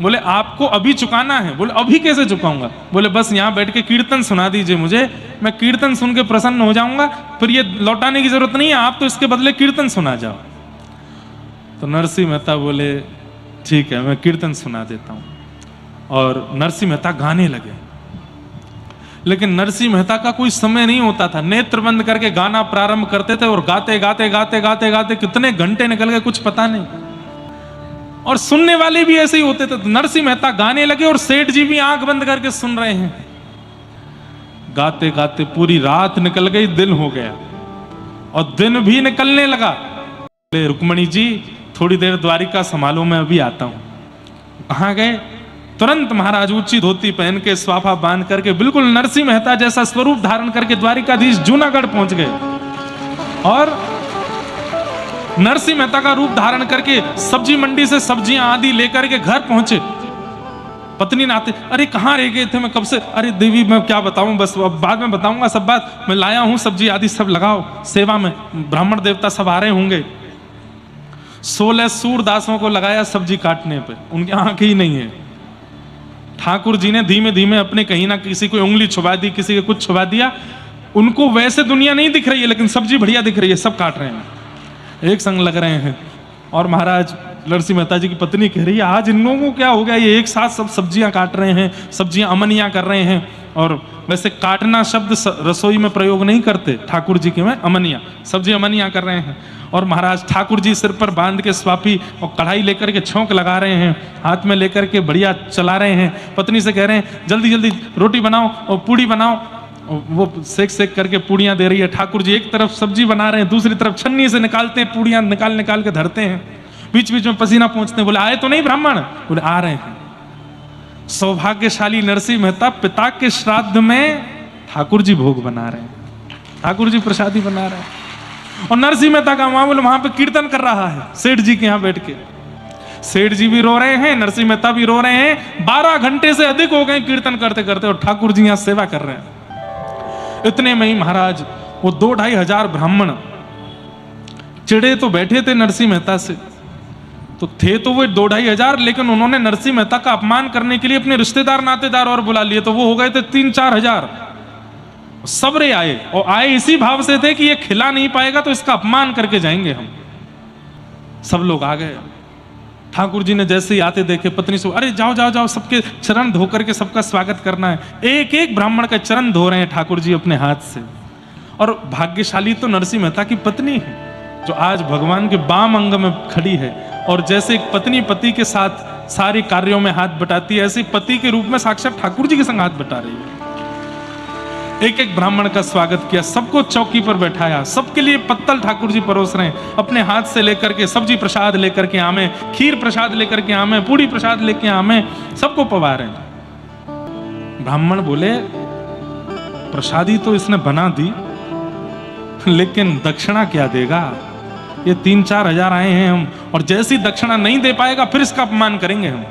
बोले आपको अभी चुकाना है। बोले अभी कैसे चुकाऊंगा? बोले बस यहाँ बैठ के कीर्तन सुना दीजिए मुझे, मैं कीर्तन सुन के प्रसन्न हो जाऊंगा, फिर ये लौटाने की जरूरत नहीं है, आप तो इसके बदले कीर्तन सुना जाओ। तो नरसिंह मेहता बोले ठीक है, मैं कीर्तन सुना देता हूँ। और नरसिंह मेहता गाने लगे। लेकिन नरसिंह मेहता का कोई समय नहीं होता था, नेत्र बंद करके गाना प्रारंभ करते थे और गाते गाते गाते गाते गाते कितने घंटे निकल गए कुछ पता नहीं। और सुनने वाले भी ऐसे ही होते थे। तो नरसिंह मेहता गाने लगे और सेठ जी भी आंख बंद करके सुन रहे हैं। गाते गाते पूरी रात निकल गई, दिन हो गया और दिन भी निकलने लगा। रुक्मणी जी थोड़ी देर द्वारिका संभालो, मैं अभी आता हूं। कहां गए? तुरंत महाराज ऊंची धोती पहन के स्वाफा बांध करके बिल्कुल नरसिंह मेहता जैसा स्वरूप धारण करके द्वारिकाधीश जूनागढ़ पहुंच गए। और नरसिंह मेहता का रूप धारण करके सब्जी मंडी से सब्जियां आदि लेकर के घर पहुंचे। पत्नी ने आते, अरे कहाँ रह गए थे, मैं कब से? अरे देवी मैं क्या बताऊं, बस अब बाद में बताऊंगा सब बात, मैं लाया हूं सब्जी आदि सब लगाओ सेवा में, ब्राह्मण देवता सब आ रहे होंगे। 16 सूरदासों को लगाया सब्जी काटने पे, उनकी आंखें ही नहीं है। ठाकुर जी ने धीमे धीमे अपने कहीं ना किसी को उंगली छुपा दी, किसी को कुछ छुपा दिया। उनको वैसे दुनिया नहीं दिख रही है, लेकिन सब्जी बढ़िया दिख रही है, सब काट रहे हैं, एक संग लग रहे हैं। और महाराज नरसिंह मेहता जी की पत्नी कह रही है आज इन लोगों को क्या हो गया, ये एक साथ सब सब्जियां काट रहे हैं, सब्जियां अमनियां कर रहे हैं। और वैसे काटना शब्द रसोई में प्रयोग नहीं करते ठाकुर जी के में, अमनिया, सब्जी अमनिया कर रहे हैं। और महाराज ठाकुर जी सिर पर बांध के स्वापी और कढ़ाई लेकर के छौंक लगा रहे हैं, हाथ में लेकर के बढ़िया चला रहे हैं। पत्नी से कह रहे हैं जल्दी जल्दी रोटी बनाओ और पूड़ी बनाओ। और वो सेक सेक करके पूड़ियाँ दे रही है। ठाकुर जी एक तरफ सब्जी बना रहे हैं, दूसरी तरफ छन्नी से निकालते हैं, पूड़ियाँ निकाल निकाल के धरते हैं। बीच बीच में पसीना पहुँचते हैं। बोले आए तो नहीं ब्राह्मण? बोले आ रहे हैं। सौभाग्यशाली नरसिंह मेहता पिता के श्राद्ध में ठाकुर जी भोग बना रहे हैं, ठाकुर जी प्रसादी बना रहे हैं। और नरसिंह मेहता का बोले वहां पे कीर्तन कर रहा है सेठ जी के यहाँ बैठ के। सेठ जी भी रो रहे हैं, नरसिंह मेहता भी रो रहे हैं। 12 घंटे से अधिक हो गए कीर्तन करते करते, और ठाकुर जी यहाँ सेवा कर रहे हैं। इतने में ही महाराज वो 2-2.5 हजार ब्राह्मण चिड़े तो बैठे थे नरसिंह मेहता से, तो थे तो वो 2-2.5 हजार, लेकिन उन्होंने नरसिंह मेहता का अपमान करने के लिए अपने रिश्तेदार नातेदार और बुला लिए, तो वो हो गए थे 3-4 हजार। सबरे आए, और आए इसी भाव से थे कि ये खिला नहीं पाएगा तो इसका अपमान करके जाएंगे हम। सब लोग आ गए। ठाकुर जी ने जैसे ही आते देखे, पत्नी से अरे जाओ जाओ जाओ, सबके चरण धो करके सबका स्वागत करना है। एक एक ब्राह्मण का चरण धो रहे हैं ठाकुर जी अपने हाथ से। और भाग्यशाली तो नरसिंह मेहता की पत्नी है, जो आज भगवान के बाम अंग में खड़ी है। और जैसे एक पत्नी पति के साथ सारे कार्यों में हाथ बटाती है, ऐसे पति के रूप में साक्षात ठाकुर जी के संग हाथ बटा रही है। एक एक ब्राह्मण का स्वागत किया, सबको चौकी पर बैठाया, सबके लिए पत्तल ठाकुर जी परोस रहे हैं, अपने हाथ से लेकर के सब्जी प्रसाद लेकर के आमे, खीर प्रसाद लेकर के आमे, पूड़ी प्रसाद लेके आमे, सबको पवा रहे हैं। ब्राह्मण बोले प्रसादी तो इसने बना दी, लेकिन दक्षिणा क्या देगा? ये 3-4 हजार आए हैं हम, और जैसी दक्षिणा नहीं दे पाएगा फिर इसका अपमान करेंगे हम।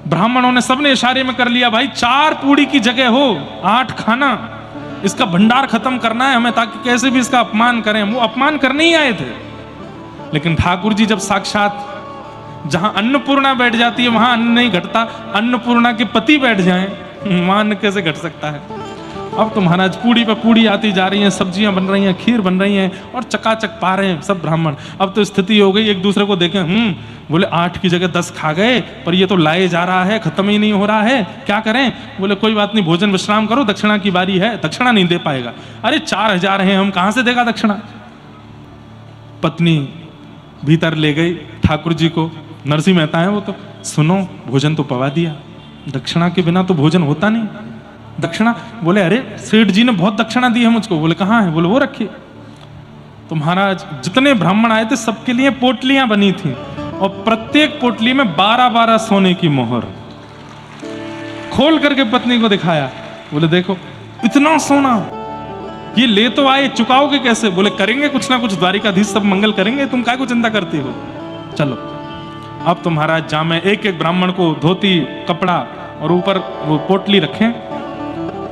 ब्राह्मणों ने सबने इशारे में कर लिया, भाई 4 पूड़ी की जगह हो 8 खाना, इसका भंडार खत्म करना है हमें, ताकि कैसे भी इसका अपमान करें। वो अपमान करने ही आए थे। लेकिन ठाकुर जी जब साक्षात जहां अन्नपूर्णा बैठ जाती है वहां अन्न नहीं घटता, अन्नपूर्णा के पति बैठ जाएं वहां अन्न कैसे घट सकता है? अब तो महाराज पूड़ी पे पूड़ी आती जा रही हैं, सब्जियां बन रही हैं, खीर बन रही हैं, और चकाचक पा रहे हैं सब ब्राह्मण। अब तो स्थिति हो गई, एक दूसरे को देखें, बोले 8 की जगह 10 खा गए, पर ये तो लाए जा रहा है, खत्म ही नहीं हो रहा है, क्या करें? बोले कोई बात नहीं, भोजन विश्राम करो, दक्षिणा की बारी है। दक्षिणा नहीं दे पाएगा। अरे 4 हजार हैं हम, कहां से देगा दक्षिणा? पत्नी भीतर ले गई ठाकुर जी को, नरसिंह मेहता है वो, तो सुनो भोजन तो पवा दिया, दक्षिणा के बिना तो भोजन होता नहीं। दक्षिणा? बोले अरे सेठ जी ने बहुत दक्षिणा दी है मुझको। बोले कहाँ है? बोले वो रखी। तो महाराज जितने ब्राह्मण आए थे सबके लिए पोटलियां बनी थी, और प्रत्येक पोटली में 12-12 सोने की मोहर। खोल करके पत्नी को दिखाया, बोले देखो इतना सोना, ये ले तो आए, चुकाओगे कैसे? बोले करेंगे कुछ ना कुछ, द्वारिकाधीश सब मंगल करेंगे, तुम काय को चिंता करती हो? चलो। अब तो महाराज जामे, एक एक ब्राह्मण को धोती कपड़ा और ऊपर वो पोटली रखें।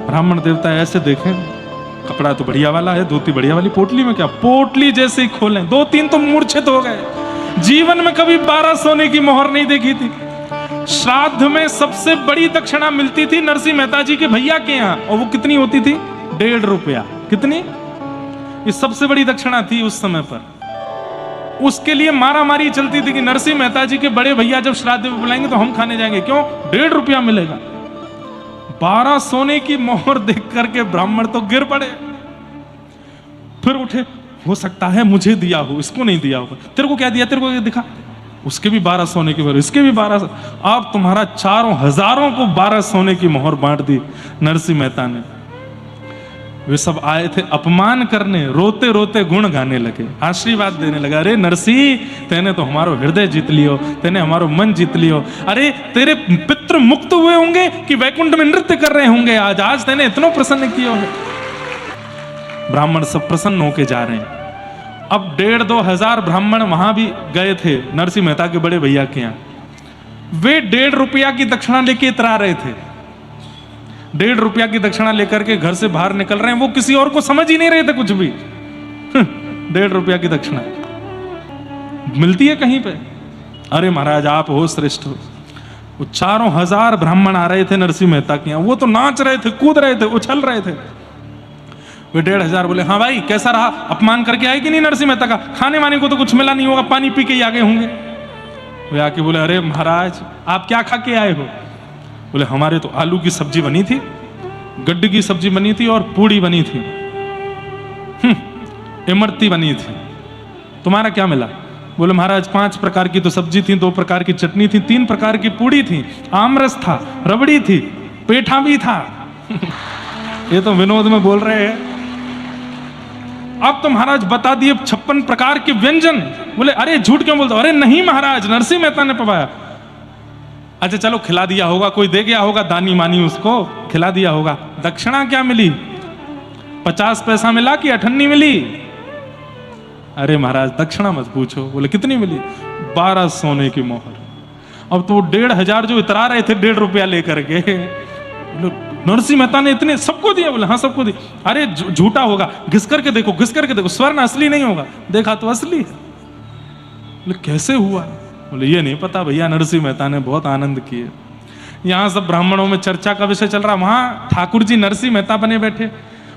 ब्राह्मण देवता ऐसे देखें, कपड़ा तो बढ़िया वाला है, धोती बढ़िया वाली, पोटली में क्या? पोटली जैसे ही खोलें 2-3 तो मूर्छित हो गए। जीवन में कभी 12 सोने की मोहर नहीं देखी थी। श्राद्ध में सबसे बड़ी दक्षिणा मिलती थी नरसिंह मेहता जी के भैया के यहाँ, और वो कितनी होती थी? 1.5 रुपया। कितनी? ये सबसे बड़ी दक्षिणा थी उस समय पर। उसके लिए मारा मारी चलती थी कि नरसिंह मेहता जी के बड़े भैया जब श्राद्ध में बुलाएंगे तो हम खाने जाएंगे। क्यों? 1.5 रुपया मिलेगा। 12 सोने की मोहर देख करके ब्राह्मण तो गिर पड़े। फिर उठे, हो सकता है मुझे दिया हो, इसको नहीं दिया होगा। तेरे को क्या दिया? तेरे को दिखा, उसके भी 12 सोने की मोहर, इसके भी 12। अब तुम्हारा 4 हजारों को 12 सोने की मोहर बांट दी नरसिंह मेहता ने। वे सब आए थे अपमान करने, रोते रोते गुण गाने लगे, आशीर्वाद देने लगा। अरे नरसिंह, तेने तो हमारो हृदय जीत लियो, तेने हमारो मन जीत लियो। अरे तेरे पितृ मुक्त हुए होंगे कि वैकुंठ में नृत्य कर रहे होंगे आज तेने इतना प्रसन्न किया है। ब्राह्मण सब प्रसन्न होके जा रहे हैं। अब 1.5-2 हजार ब्राह्मण वहां भी गए थे नरसिंह मेहता के बड़े भैया के यहाँ। वे 1.5 रुपया की दक्षिणा लेके इतरा रहे थे। 1.5 रुपया की दक्षिणा लेकर के घर से बाहर निकल रहे हैं। वो किसी और को समझ ही नहीं रहे थे कुछ भी। 1.5 रुपया की दक्षिणा मिलती है कहीं पे? अरे महाराज आप हो श्रेष्ठ हो। वो 4 हजार ब्राह्मण आ रहे थे नरसिंह मेहता के यहाँ, वो तो नाच रहे थे, कूद रहे थे, उछल रहे थे। वे 1.5 हजार बोले हाँ भाई कैसा रहा, अपमान करके आए कि नहीं नरसिंह मेहता का? खाने वाने को तो कुछ मिला नहीं होगा, पानी पी के ही आगे होंगे। वे आके बोले अरे महाराज आप क्या खा के आए हो? बोले हमारे तो आलू की सब्जी बनी थी गड्ढे की सब्जी बनी थी और पूड़ी बनी थी, इमरती बनी थी। तुम्हारा क्या मिला? बोले महाराज 5 प्रकार की तो सब्जी थी, 2 प्रकार की चटनी थी, 3 प्रकार की पूड़ी थी, आमरस था, रबड़ी थी, पेठा भी था। ये तो विनोद में बोल रहे हैं। अब तो महाराज बता दिए 56 प्रकार के व्यंजन। बोले अरे झूठ क्यों बोलते? अरे नहीं महाराज, नरसिंह मेहता ने पवाया। अच्छा चलो खिला दिया होगा, कोई दे गया होगा दानी मानी, उसको खिला दिया होगा। दक्षिणा क्या मिली? 50 पैसा मिला कि 98 मिली? अरे महाराज दक्षिणा मत पूछो। बोले कितनी मिली? 12 सोने की मोहर। अब तो 1,500 जो इतरा रहे थे 1.5 रुपया लेकर के, नरसिंह मेहता ने इतने सबको दिया? बोले हाँ सबको दिया। अरे झूठा होगा, घिस करके देखो, घिस करके देखो, स्वर्ण असली नहीं होगा। देखा तो असली है। बोले कैसे हुआ? बोले ये नहीं पता भैया, नरसिंह मेहता ने बहुत आनंद किए। यहां सब ब्राह्मणों में चर्चा का विषय चल रहा, वहां ठाकुर जी नरसिंह मेहता बने बैठे।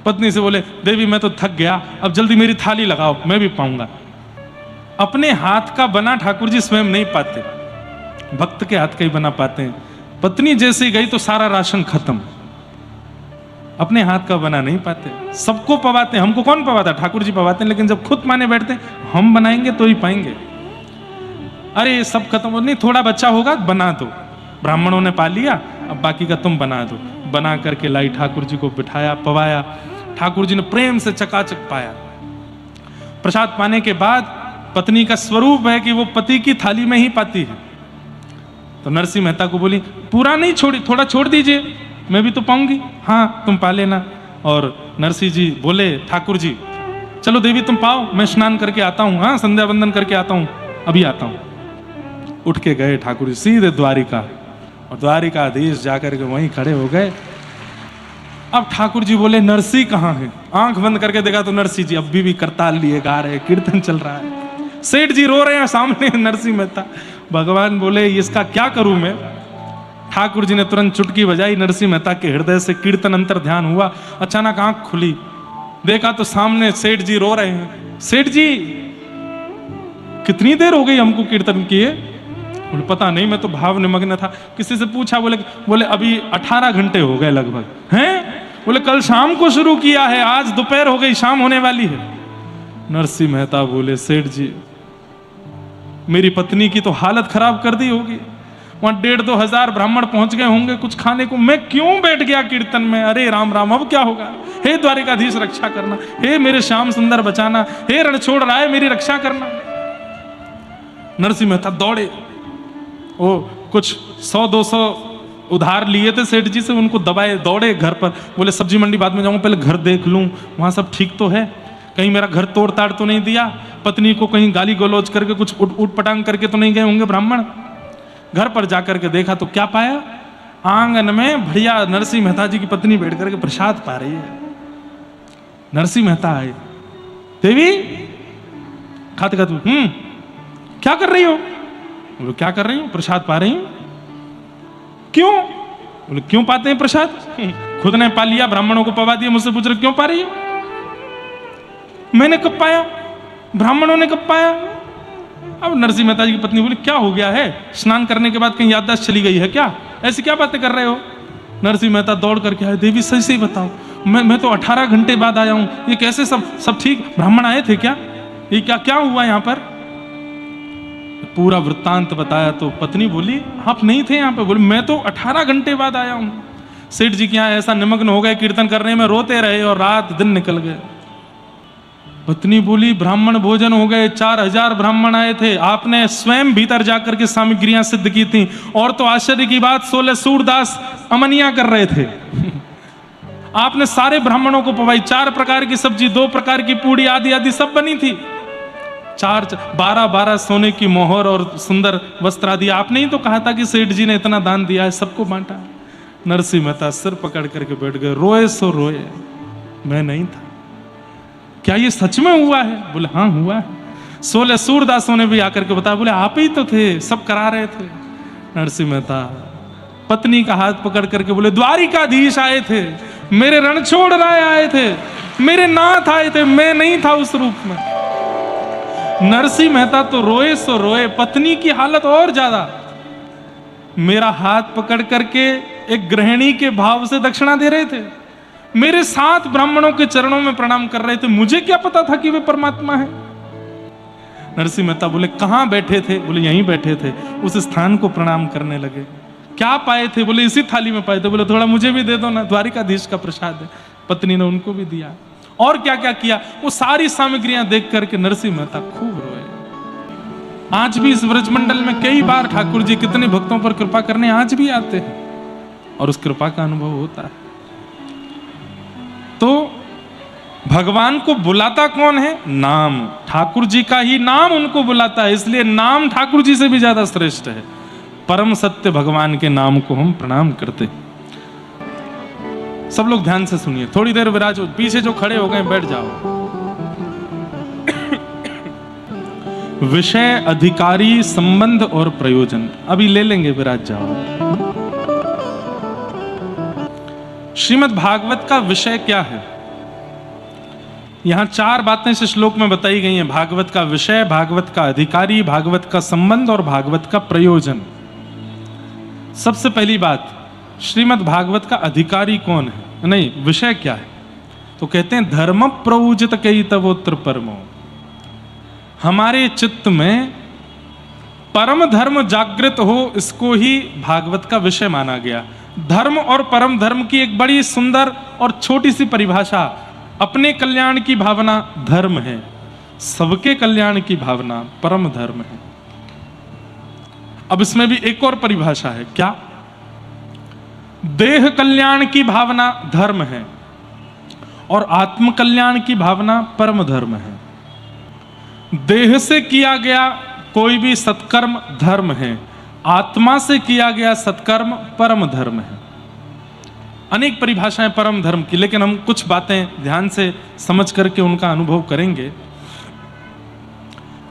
पत्नी से बोले देवी मैं तो थक गया, अब जल्दी मेरी थाली लगाओ, मैं भी पाऊंगा। अपने हाथ का बना ठाकुर जी स्वयं नहीं पाते, भक्त के हाथ का ही बना पाते हैं। पत्नी जैसी गई तो सारा राशन खत्म, अपने हाथ का बना नहीं पाते। सबको पवाते, हमको कौन पवाता? ठाकुर जी पवाते हैं। लेकिन जब खुद माने बैठते हम बनाएंगे तो ही पाएंगे। अरे सब खत्म, नहीं थोड़ा बच्चा होगा बना दो, ब्राह्मणों ने पा लिया, अब बाकी का तुम बना दो। बना करके लाई, ठाकुर जी को बिठाया, पवाया। ठाकुर जी ने प्रेम से चकाचक पाया। प्रसाद पाने के बाद पत्नी का स्वरूप है कि वो पति की थाली में ही पाती है। तो नरसिंह मेहता को बोली पूरा नहीं छोड़ी, थोड़ा छोड़ दीजिए, मैं भी तो पाऊंगी। हाँ तुम पा लेना। और नरसिंह जी बोले ठाकुर जी चलो देवी तुम पाओ, मैं स्नान करके आता हूँ, हाँ संध्या वंदन करके आता हूँ, अभी आता हूँ। उठ के गए ठाकुर जी सीधे द्वारिका, और द्वारिकाधीश जाकर के वहीं खड़े हो गए। अब ठाकुर जी बोले नरसिंह कहाँ है? आंख बंद करके देखा तो नरसिंह जी अभी भी करताल लिए गा रहे, कीर्तन चल रहा है। सेठ जी रो रहे हैं सामने, नरसिंह मेहता। भगवान बोले इसका क्या करूं मैं? ठाकुर जी ने तुरंत चुटकी बजाई, नरसिंह मेहता के हृदय से कीर्तन अंतर ध्यान हुआ। अचानक आंख खुली, देखा तो सामने सेठ जी रो रहे हैं। सेठ जी कितनी देर हो गई हमको कीर्तन किए? बोले पता नहीं, मैं तो भाव निमग्न था। किसी से पूछा, बोले अभी 18 घंटे हो गए लगभग। हैं? बोले कल शाम को शुरू किया है, आज दोपहर हो गई, शाम होने वाली है। नरसिंह मेहता बोले सेठ जी मेरी पत्नी की तो हालत खराब कर दी होगी, वहां 1,500-2 हजार ब्राह्मण पहुंच गए होंगे कुछ खाने को, मैं क्यों बैठ गया कीर्तन में? अरे राम राम, अब क्या होगा? हे द्वारिकाधीश रक्षा करना, हे मेरे श्याम सुंदर बचाना, हे रणछोड़ राय मेरी रक्षा करना। नरसिंह मेहता दौड़े, वो कुछ 100-200 उधार लिए थे सेठ जी से, उनको दबाए, दौड़े घर पर। बोले सब्जी मंडी बाद में जाऊंगा, पहले घर देख लूं वहां सब ठीक तो है, कहीं मेरा घर तोड़ ताड़ तो नहीं दिया, पत्नी को कहीं गाली गलौज करके कुछ उठ पटांग करके तो नहीं गए होंगे ब्राह्मण। घर पर जाकर के देखा तो क्या पाया? आंगन में बढ़िया नरसिंह मेहता जी की पत्नी बैठ करके प्रसाद पा रही है। नरसिंह मेहता आए, देवी खाते खाते क्या कर रही हो? बोले क्या कर रही हूं? प्रसाद पा रही हूं। क्यों? बोले क्यों पाते हैं प्रसाद? खुद ने पा लिया, ब्राह्मणों को पवा दिया, मुझसे पूछ रहे क्यों पा रही हो? मैंने कब पाया? ब्राह्मणों ने कब पाया? अब नरसिंह मेहता जी की पत्नी बोली क्या हो गया है? स्नान करने के बाद कहीं याददाश्त चली गई है क्या? ऐसी क्या बातें कर रहे हो? नरसिंह मेहता दौड़ करके आए, देवी सही सही बताओ, मैं तो 18 घंटे बाद आया हूं, ये कैसे? सब ठीक? ब्राह्मण आए थे क्या? ये क्या हुआ यहाँ पर? पूरा वृत्तांत बताया तो पत्नी बोली आप नहीं थे यहाँ पे? बोले मैं तो 18 घंटे बाद आया हूं। सेठ जी के यहाँ ऐसा निमग्न हो गए कीर्तन करने में, रोते रहे और रात दिन निकल गए। पत्नी बोली ब्राह्मण भोजन हो गए, 4000 ब्राह्मण आए थे, आपने स्वयं भीतर जाकर के सामग्रियां सिद्ध की थी, और तो आश्चर्य की बात 16 सूरदास अमनिया कर रहे थे। आपने सारे ब्राह्मणों को पवाई, 4 प्रकार की सब्जी, 2 प्रकार की पूड़ी आदि आदि सब बनी थी। 12 सोने की मोहर और सुंदर वस्त्र आदि। आपने ही तो कहा था कि सेठ जी ने इतना दान दिया है, सबको बांटा। नरसिंह मेहता सिर पकड़ करके बैठ गए, रोए सो रोए, मैं नहीं था। क्या ये सच में हुआ है? बोले हाँ हुआ है। 16 सूरदासों ने भी आकर के बताया, बोले आप ही तो थे, सब करा रहे थे। नरसिंह मेहता पत्नी का हाथ पकड़ करके बोले द्वारिकाधीश आए थे, मेरे रणछोड़ राय आए थे, मेरे नाथ आए थे, मैं नहीं था उस रूप में। नरसिंह मेहता तो रोए सो रोए, पत्नी की हालत और ज्यादा। मेरा हाथ पकड़ करके एक गृहिणी के भाव से दक्षिणा दे रहे थे, मेरे 7 ब्राह्मणों के चरणों में प्रणाम कर रहे थे, मुझे क्या पता था कि वे परमात्मा है। नरसिंह मेहता बोले कहां बैठे थे? बोले यहीं बैठे थे। उस स्थान को प्रणाम करने लगे। क्या पाए थे? बोले इसी थाली में पाए थे। बोले थोड़ा मुझे भी दे दो ना, द्वारिकाधीश का प्रसाद है। पत्नी ने उनको भी दिया। और क्या क्या किया, वो सारी सामग्रियां देख करके नरसिंह मेहता खूब रोए। आज भी इस व्रजमंडल में कई बार ठाकुर जी कितने भक्तों पर कृपा करने आज भी आते हैं और उस कृपा का अनुभव होता है। तो भगवान को बुलाता कौन है? नाम। ठाकुर जी का ही नाम उनको बुलाता है, इसलिए नाम ठाकुर जी से भी ज्यादा श्रेष्ठ है। परम सत्य भगवान के नाम को हम प्रणाम करते। सब लोग ध्यान से सुनिए, थोड़ी देर विराज हो, पीछे जो खड़े हो गए बैठ जाओ। विषय, अधिकारी, संबंध और प्रयोजन अभी ले लेंगे, विराज जाओ। श्रीमद् भागवत का विषय क्या है? यहां 4 बातें इस श्लोक में बताई गई हैं। भागवत का विषय, भागवत का अधिकारी, भागवत का संबंध और भागवत का प्रयोजन। सबसे पहली बात, श्रीमद् भागवत का अधिकारी कौन है? नहीं, विषय क्या है? तो कहते हैं धर्म प्रयोजित कई तवोत्र परमो। हमारे चित्त में परम धर्म जागृत हो, इसको ही भागवत का विषय माना गया। धर्म और परम धर्म की एक बड़ी सुंदर और छोटी सी परिभाषा। अपने कल्याण की भावना धर्म है, सबके कल्याण की भावना परम धर्म है। अब इसमें भी एक और परिभाषा है, क्या? देह कल्याण की भावना धर्म है और आत्म कल्याण की भावना परम धर्म है। देह से किया गया कोई भी सत्कर्म धर्म है, आत्मा से किया गया सत्कर्म परम धर्म है। अनेक परिभाषाएं परम धर्म की, लेकिन हम कुछ बातें ध्यान से समझ करके उनका अनुभव करेंगे।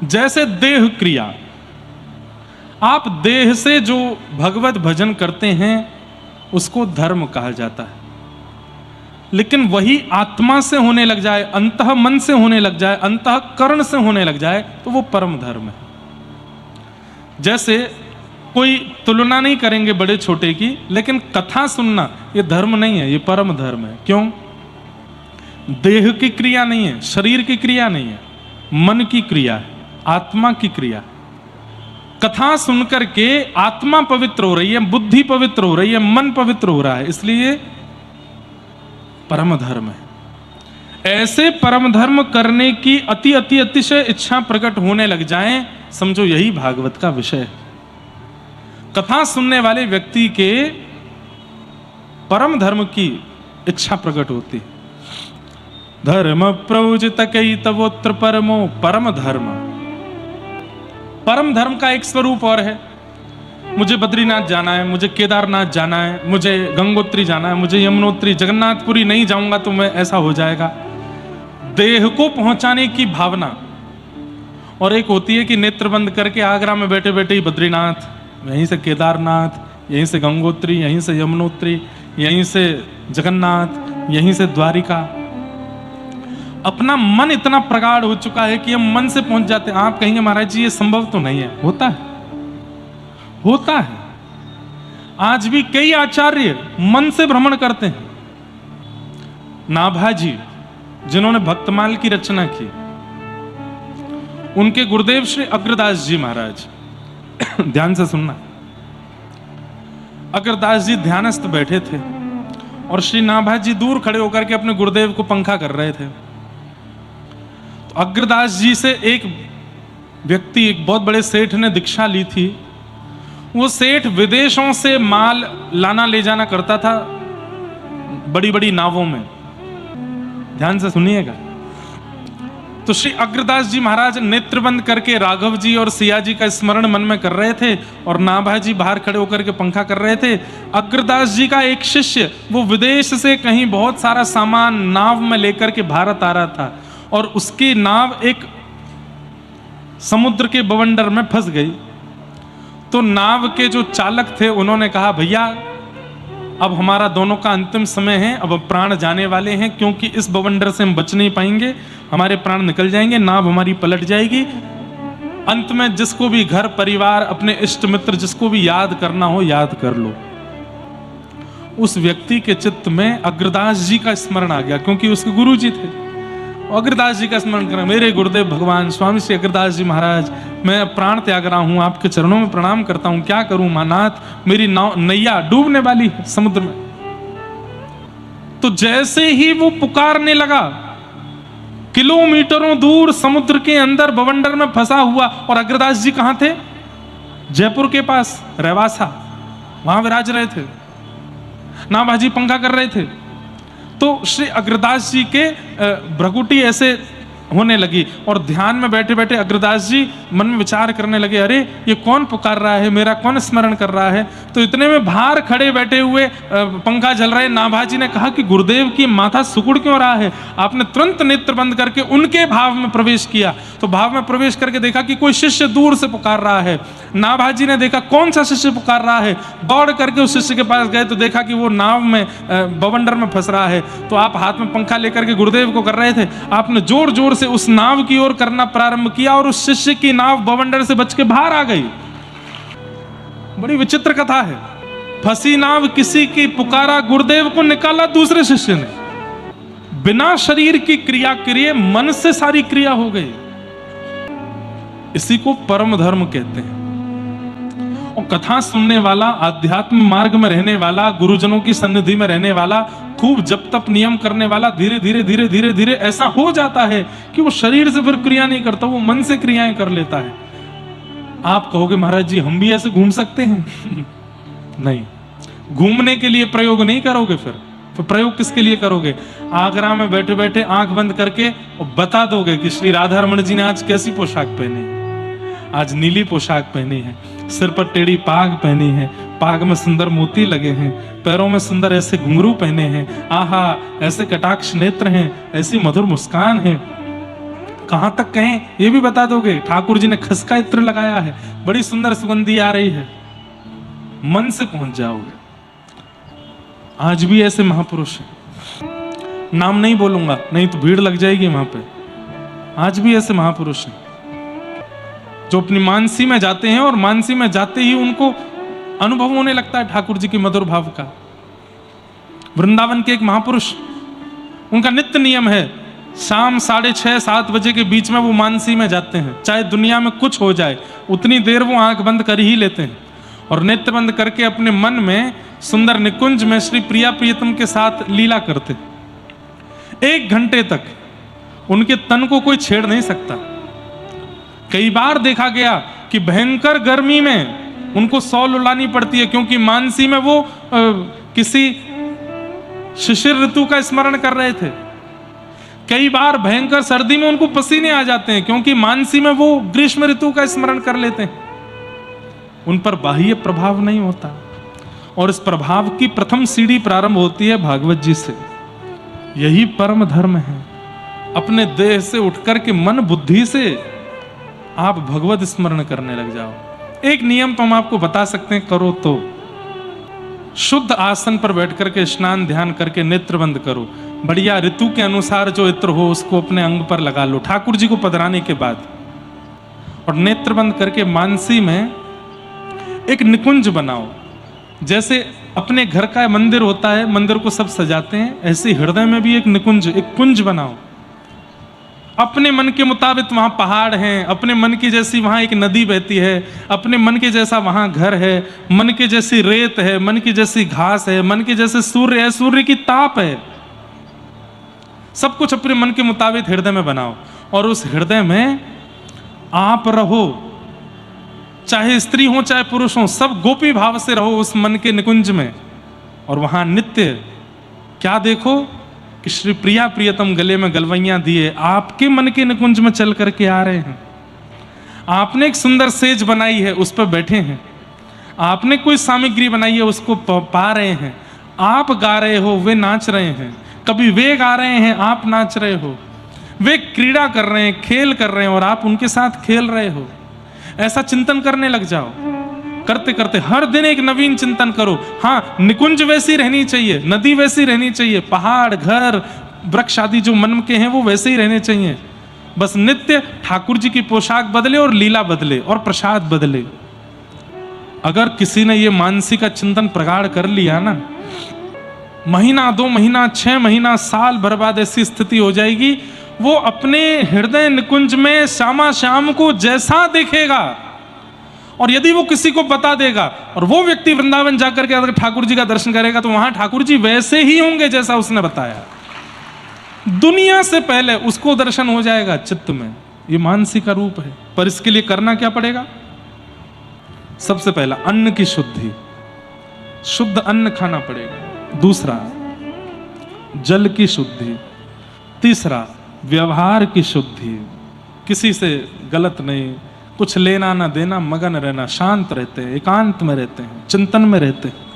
जैसे देह क्रिया, आप देह से जो भगवत भजन करते हैं उसको धर्म कहा जाता है, लेकिन वही आत्मा से होने लग जाए, अंतः मन से होने लग जाए, अंतः करण से होने लग जाए तो वो परम धर्म है। जैसे कोई तुलना नहीं करेंगे बड़े छोटे की, लेकिन कथा सुनना ये धर्म नहीं है, ये परम धर्म है। क्यों? देह की क्रिया नहीं है, शरीर की क्रिया नहीं है, मन की क्रिया है, आत्मा की क्रिया। कथा सुनकर के आत्मा पवित्र हो रही है, बुद्धि पवित्र हो रही है, मन पवित्र हो रहा है, इसलिए परम धर्म है। ऐसे परम धर्म करने की अतिशय इच्छा प्रकट होने लग जाएं, समझो यही भागवत का विषय है। कथा सुनने वाले व्यक्ति के परम धर्म की इच्छा प्रकट होती है। धर्म प्रयोजित कई तवोत्र परमो, परम धर्म। परम धर्म का एक स्वरूप और है। मुझे बद्रीनाथ जाना है, मुझे केदारनाथ जाना है, मुझे गंगोत्री जाना है, मुझे यमुनोत्री, जगन्नाथपुरी नहीं जाऊंगा तो मैं ऐसा हो जाएगा। देह को पहुंचाने की भावना। और एक होती है कि नेत्र बंद करके आगरा में बैठे बैठे ही बद्रीनाथ, यहीं से केदारनाथ, यहीं से गंगोत्री, यहीं से यमुनोत्री, यहीं से जगन्नाथ, यहीं से द्वारिका। अपना मन इतना प्रगाढ़ हो चुका है कि हम मन से पहुंच जाते हैं। आप कहेंगे महाराज जी ये संभव तो नहीं है। होता है, होता है। आज भी कई आचार्य मन से भ्रमण करते हैं। नाभाजी जिन्होंने भक्तमाल की रचना की, उनके गुरुदेव श्री अग्रदास जी महाराज, ध्यान से सुनना, अग्रदास जी ध्यानस्थ बैठे थे और श्री नाभाजी दूर खड़े होकर के अपने गुरुदेव को पंखा कर रहे थे। तो अग्रदास जी से एक व्यक्ति, एक बहुत बड़े सेठ ने दीक्षा ली थी। वो सेठ विदेशों से माल लाना ले जाना करता था बड़ी बड़ी नावों में। ध्यान से सुनिएगा। तो श्री अग्रदास जी महाराज नेत्रबंद करके राघव जी और सिया जी का स्मरण मन में कर रहे थे और नाभाजी बाहर खड़े होकर के पंखा कर रहे थे। अग्रदास जी का एक शिष्य वो विदेश से कहीं बहुत सारा सामान नाव में लेकर के भारत आ रहा था और उसकी नाव एक समुद्र के बवंडर में फंस गई। तो नाव के जो चालक थे उन्होंने कहा, भैया अब हमारा दोनों का अंतिम समय है, अब प्राण जाने वाले हैं, क्योंकि इस बवंडर से हम बच नहीं पाएंगे, हमारे प्राण निकल जाएंगे, नाव हमारी पलट जाएगी। अंत में जिसको भी घर परिवार, अपने इष्ट मित्र जिसको भी याद करना हो याद कर लो। उस व्यक्ति के चित्त में अग्रदास जी का स्मरण आ गया, क्योंकि उसके गुरु जी थे। अग्रदास जी का स्मरण करें, मेरे गुरुदेव भगवान स्वामी श्री अग्रदास जी महाराज, मैं प्राण त्याग रहा हूं, आपके चरणों में प्रणाम करता हूं, क्या करूं मानाथ, मेरी नैया डूबने वाली है समुद्र में। तो जैसे ही वो पुकारने लगा, किलोमीटरों दूर समुद्र के अंदर बवंडर में फंसा हुआ, और अग्रदास जी कहां थे? जयपुर के पास रेवासा, वहां विराज रहे थे, नाभाजी पंखा कर रहे थे। तो श्री अग्रदास जी के भ्रकुटी ऐसे होने लगी, और ध्यान में बैठे बैठे अग्रदास जी मन में विचार करने लगे, अरे ये कौन पुकार रहा है, मेरा कौन स्मरण कर रहा है। तो इतने में बाहर खड़े बैठे हुए पंखा जल रहे नाभाजी ने कहा कि गुरुदेव की माथा सुकुड़ क्यों रहा है। आपने तुरंत नेत्र बंद करके उनके भाव में प्रवेश किया, तो भाव में प्रवेश करके देखा कि कोई शिष्य दूर से पुकार रहा है। नाभाजी ने देखा कौन सा शिष्य पुकार रहा है, दौड़ करके उस शिष्य के पास गए तो देखा कि वो नाव में बवंडर में फंस रहा है। तो आप हाथ में पंखा लेकर के गुरुदेव को कर रहे थे, आपने जोर जोर से उस नाव की ओर करना प्रारंभ किया, और उस शिष्य की नाव बवंडर से बच के बाहर आ गई। बड़ी विचित्र कथा है। फंसी नाव किसी की, पुकारा गुरुदेव को, निकाला दूसरे शिष्य ने। बिना शरीर की क्रिया किए मन से सारी क्रिया हो गई। इसी को परम धर्म कहते हैं। और कथा सुनने वाला, आध्यात्म मार्ग में रहने वाला, गुरुजनों की सन्निधि में रहने वाला, खूब जप तप नियम करने वाला, धीरे धीरे धीरे धीरे धीरे ऐसा हो जाता है कि वो शरीर से फिर क्रिया नहीं करता, वो मन से क्रियाएं कर लेता है। आप कहोगे महाराज जी हम भी ऐसे घूम सकते हैं? नहीं, घूमने के लिए प्रयोग नहीं करोगे। फिर प्रयोग किसके लिए करोगे? आगरा में बैठे बैठे आंख बंद करके और बता दोगे कि श्री राधा रमण जी ने आज कैसी पोशाक पहनी है। आज नीली पोशाक पहनी है, सिर पर टेढ़ी पाग पहनी है, पाग में सुंदर मोती लगे हैं, पैरों में सुंदर ऐसे घुंघरू पहने हैं, आहा ऐसे कटाक्ष नेत्र हैं, ऐसी मधुर मुस्कान है। कहां तक कहें ये भी बता दोगे। ठाकुर जी ने खसका इत्र लगाया है, बड़ी सुंदर सुगंधी आ रही है, मन से पहुंच जाओगे। आज भी ऐसे महापुरुष हैं, नाम नहीं बोलूंगा नहीं तो भीड़ लग जाएगी वहां पे। आज भी ऐसे महापुरुष हैं जो अपनी मानसी में जाते हैं, और मानसी में जाते ही उनको अनुभव होने लगता है ठाकुर जी की मधुर भाव का। वृंदावन के एक महापुरुष, उनका नित्य नियम है, शाम 6:30-7 बजे के बीच में वो मानसी में जाते हैं। चाहे दुनिया में कुछ हो जाए, उतनी देर वो आंख बंद कर ही लेते हैं, और नेत्र बंद करके अपने मन में सुंदर निकुंज में श्री प्रिया प्रियतम के साथ लीला करते। 1 घंटे तक उनके तन को कोई छेड़ नहीं सकता। कई बार देखा गया कि भयंकर गर्मी में उनको सौल उलानी पड़ती है, क्योंकि मानसी में वो किसी शिशिर ऋतु का स्मरण कर रहे थे। कई बार भयंकर सर्दी में उनको पसीने आ जाते हैं, क्योंकि मानसी में वो ग्रीष्म ऋतु का स्मरण कर लेते हैं। उन पर बाह्य प्रभाव नहीं होता, और इस प्रभाव की प्रथम सीढ़ी प्रारंभ होती है भागवत जी से। यही परम धर्म है। अपने देह से उठकर के मन बुद्धि से आप भगवत स्मरण करने लग जाओ। एक नियम तो हम आपको बता सकते हैं, करो तो शुद्ध आसन पर बैठ करके स्नान ध्यान करके नेत्र बंद करो। बढ़िया ऋतु के अनुसार जो इत्र हो उसको अपने अंग पर लगा लो ठाकुर जी को पधराने के बाद, और नेत्र बंद करके मानसी में एक निकुंज बनाओ। जैसे अपने घर का मंदिर होता है, मंदिर को सब सजाते हैं, ऐसे हृदय में भी एक निकुंज, एक कुंज बनाओ। अपने मन के मुताबिक वहां पहाड़ हैं, अपने मन की जैसी वहां एक नदी बहती है, अपने मन के जैसा वहां घर है, मन के जैसी रेत है, मन की जैसी घास है, मन के जैसे सूर्य है, सूर्य की ताप है। सब कुछ अपने मन के मुताबिक हृदय में बनाओ, और उस हृदय में आप रहो। चाहे स्त्री हो चाहे पुरुष हो, सब गोपी भाव से रहो उस मन के निकुंज में। और वहां नित्य क्या देखो कि श्री प्रिया प्रियतम गले में गलवैया दिए आपके मन के निकुंज में चल करके आ रहे हैं। आपने एक सुंदर सेज बनाई है, उस पर बैठे हैं। आपने कोई सामग्री बनाई है, उसको पा रहे हैं। आप गा रहे हो, वे नाच रहे हैं। कभी वे गा रहे हैं, आप नाच रहे हो। वे क्रीड़ा कर रहे हैं, खेल कर रहे हैं, और आप उनके साथ खेल रहे हो। ऐसा चिंतन करने लग जाओ। करते करते हर दिन एक नवीन चिंतन करो। हाँ, निकुंज वैसी रहनी चाहिए, नदी वैसी रहनी चाहिए, पहाड़ घर वृक्ष आदि जो मन के हैं वो वैसे ही रहने चाहिए। बस नित्य ठाकुर जी की पोशाक बदले और लीला बदले और प्रसाद बदले। अगर किसी ने ये मानसी का चिंतन प्रगाढ़ कर लिया ना, महीना 2 महीना 6 महीना साल भर बाद ऐसी स्थिति हो जाएगी, वो अपने हृदय निकुंज में श्यामा श्याम को जैसा देखेगा, और यदि वो किसी को बता देगा और वो व्यक्ति वृंदावन जाकर के अगर ठाकुर जी का दर्शन करेगा तो वहां ठाकुर जी वैसे ही होंगे जैसा उसने बताया। दुनिया से पहले उसको दर्शन हो जाएगा चित्त में। ये मानसिक का रूप है। पर इसके लिए करना क्या पड़ेगा? सबसे पहला अन्न की शुद्धि, शुद्ध अन्न खाना पड़ेगा। दूसरा जल की शुद्धि। तीसरा व्यवहार की शुद्धि, किसी से गलत नहीं, कुछ लेना ना देना, मगन रहना, शांत रहते हैं, एकांत में रहते हैं, चिंतन में रहते हैं।